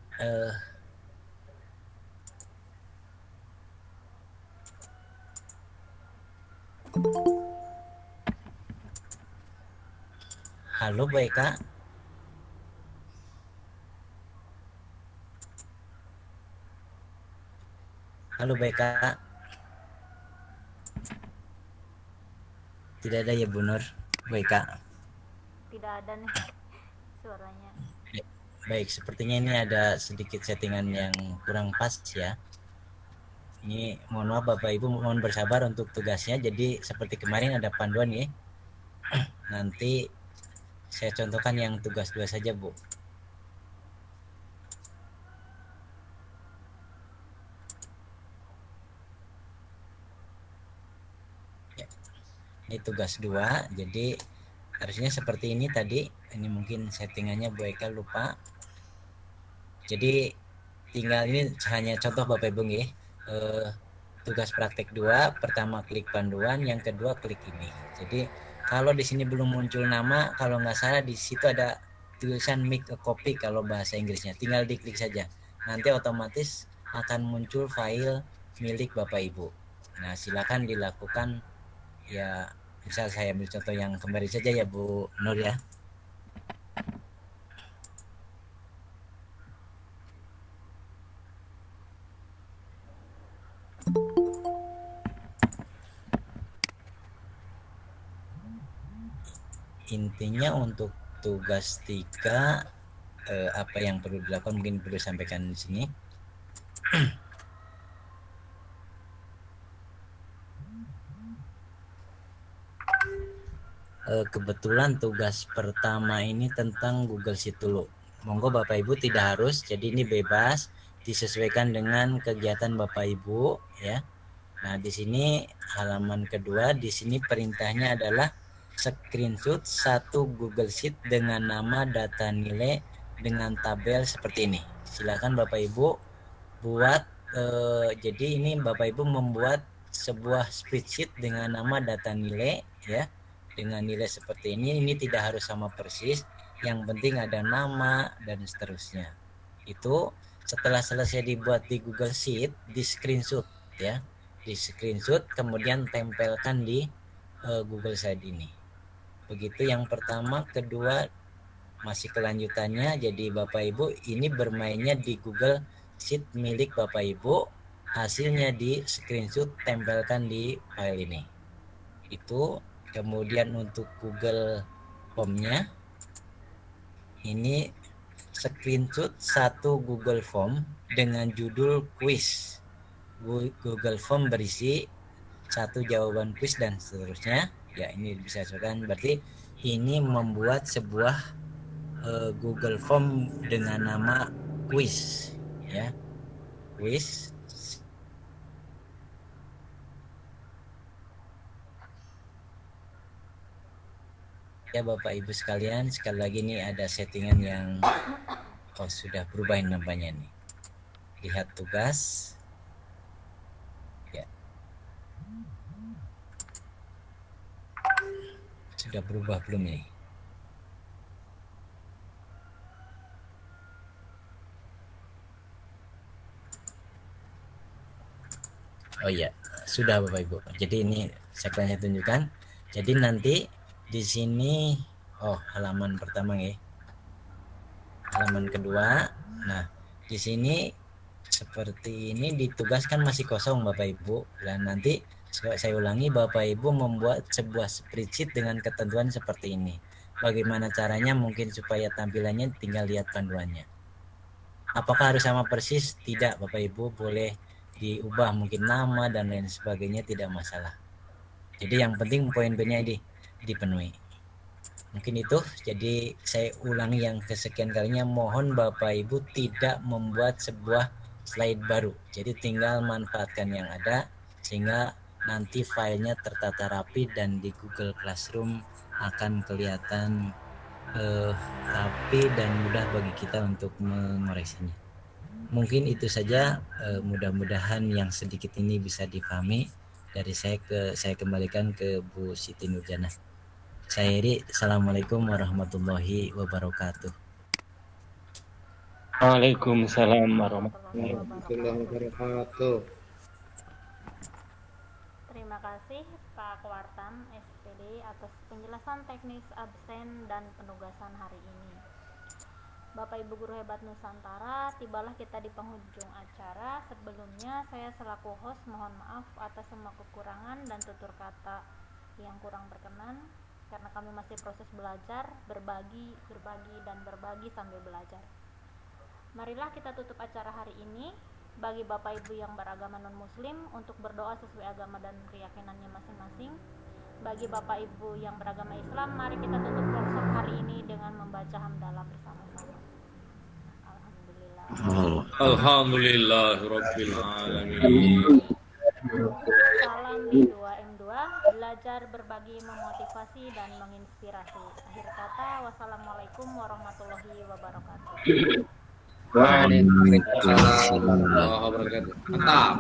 halo baik Kak. Halo baik Kak. Tidak ada ya Bu Nur. Baik Kak. Tidak ada nih suaranya. Baik, sepertinya ini ada sedikit settingan yang kurang pas ya. Ini mohon maaf Bapak Ibu, mohon bersabar untuk tugasnya. Jadi seperti kemarin ada panduan ya. Nanti saya contohkan yang tugas 2 saja Bu. Ya. Ini tugas 2, jadi harusnya seperti ini tadi. Ini mungkin settingannya Bu Eka lupa. Jadi tinggal ini hanya contoh Bapak Ibu ya. Tugas praktek 2, pertama klik panduan, yang kedua klik ini. Jadi kalau di sini belum muncul nama, kalau nggak salah di situ ada tulisan make a copy kalau bahasa Inggrisnya. Tinggal diklik saja. Nanti otomatis akan muncul file milik Bapak Ibu. Nah, silakan dilakukan ya. Misal saya ambil contoh yang kemarin saja ya Bu Nur ya. Intinya untuk tugas 3 apa yang perlu dilakukan mungkin perlu sampaikan di sini. Kebetulan tugas pertama ini tentang Google Sheet dulu. Monggo Bapak Ibu tidak harus, jadi ini bebas disesuaikan dengan kegiatan Bapak Ibu ya. Nah, di sini halaman kedua, di sini perintahnya adalah screenshot 1 Google Sheet dengan nama, data nilai dengan tabel seperti ini. Silakan Bapak Ibu buat jadi ini Bapak Ibu membuat sebuah spreadsheet dengan nama data nilai ya. Dengan nilai seperti ini tidak harus sama persis, yang penting ada nama dan seterusnya. Itu setelah selesai dibuat di Google Sheet, di screenshot ya. Di screenshot kemudian tempelkan di Google Slide ini. Begitu yang pertama, kedua masih kelanjutannya. Jadi Bapak Ibu ini bermainnya di Google Sheet milik Bapak Ibu, hasilnya di screenshot tempelkan di file ini. Itu kemudian untuk Google Form-nya ini screenshot 1 Google Form dengan judul quiz. Google Form berisi 1 jawaban quiz dan seterusnya. Ya, ini bisa disesuaikan. Berarti ini membuat sebuah Google Form dengan nama quiz ya. Quiz. Ya Bapak Ibu sekalian, sekali lagi ini ada settingan yang sudah berubah namanya nih. Lihat tugas. Ya. Sudah berubah belum nih? Oh iya, sudah Bapak Ibu. Jadi ini saya tunjukkan. Jadi nanti di sini halaman pertama ya. Halaman kedua. Nah, di sini seperti ini ditugaskan masih kosong Bapak Ibu. Dan nanti saya ulangi, Bapak Ibu membuat sebuah spreadsheet dengan ketentuan seperti ini. Bagaimana caranya? Mungkin supaya tampilannya tinggal lihat panduannya. Apakah harus sama persis? Tidak Bapak Ibu, boleh diubah mungkin nama dan lain sebagainya, tidak masalah. Jadi yang penting poin-poinnya dipenuhi. Mungkin itu. Jadi saya ulangi yang kesekian kalinya, mohon Bapak Ibu tidak membuat sebuah slide baru. Jadi tinggal manfaatkan yang ada sehingga nanti filenya tertata rapi dan di Google Classroom akan kelihatan rapi dan mudah bagi kita untuk mengoreksinya. Mungkin itu saja, mudah-mudahan yang sedikit ini bisa dipahami. Dari saya kembalikan ke Bu Siti Nurjana. Saya Iri, Assalamualaikum warahmatullahi wabarakatuh. Waalaikumsalam warahmatullahi wabarakatuh. Terima kasih Pak Kuartam SPD atas penjelasan teknis absen dan penugasan hari ini. Bapak Ibu Guru Hebat Nusantara, tibalah kita di penghujung acara. Sebelumnya saya selaku host mohon maaf atas semua kekurangan dan tutur kata yang kurang berkenan, karena kami masih proses belajar, berbagi dan berbagi sambil belajar. Marilah kita tutup acara hari ini. Bagi Bapak Ibu yang beragama non-muslim untuk berdoa sesuai agama dan keyakinannya masing-masing. Bagi Bapak Ibu yang beragama Islam, mari kita tutup workshop hari ini dengan membaca hamdalah bersama-sama. Alhamdulillahirabbil alamin. Salam B2M2, belajar, berbagi, memotivasi dan menginspirasi. Akhir kata, wassalamualaikum warahmatullahi wabarakatuh. Waalaikumsalam warahmatullahi wabarakatuh. Mantap.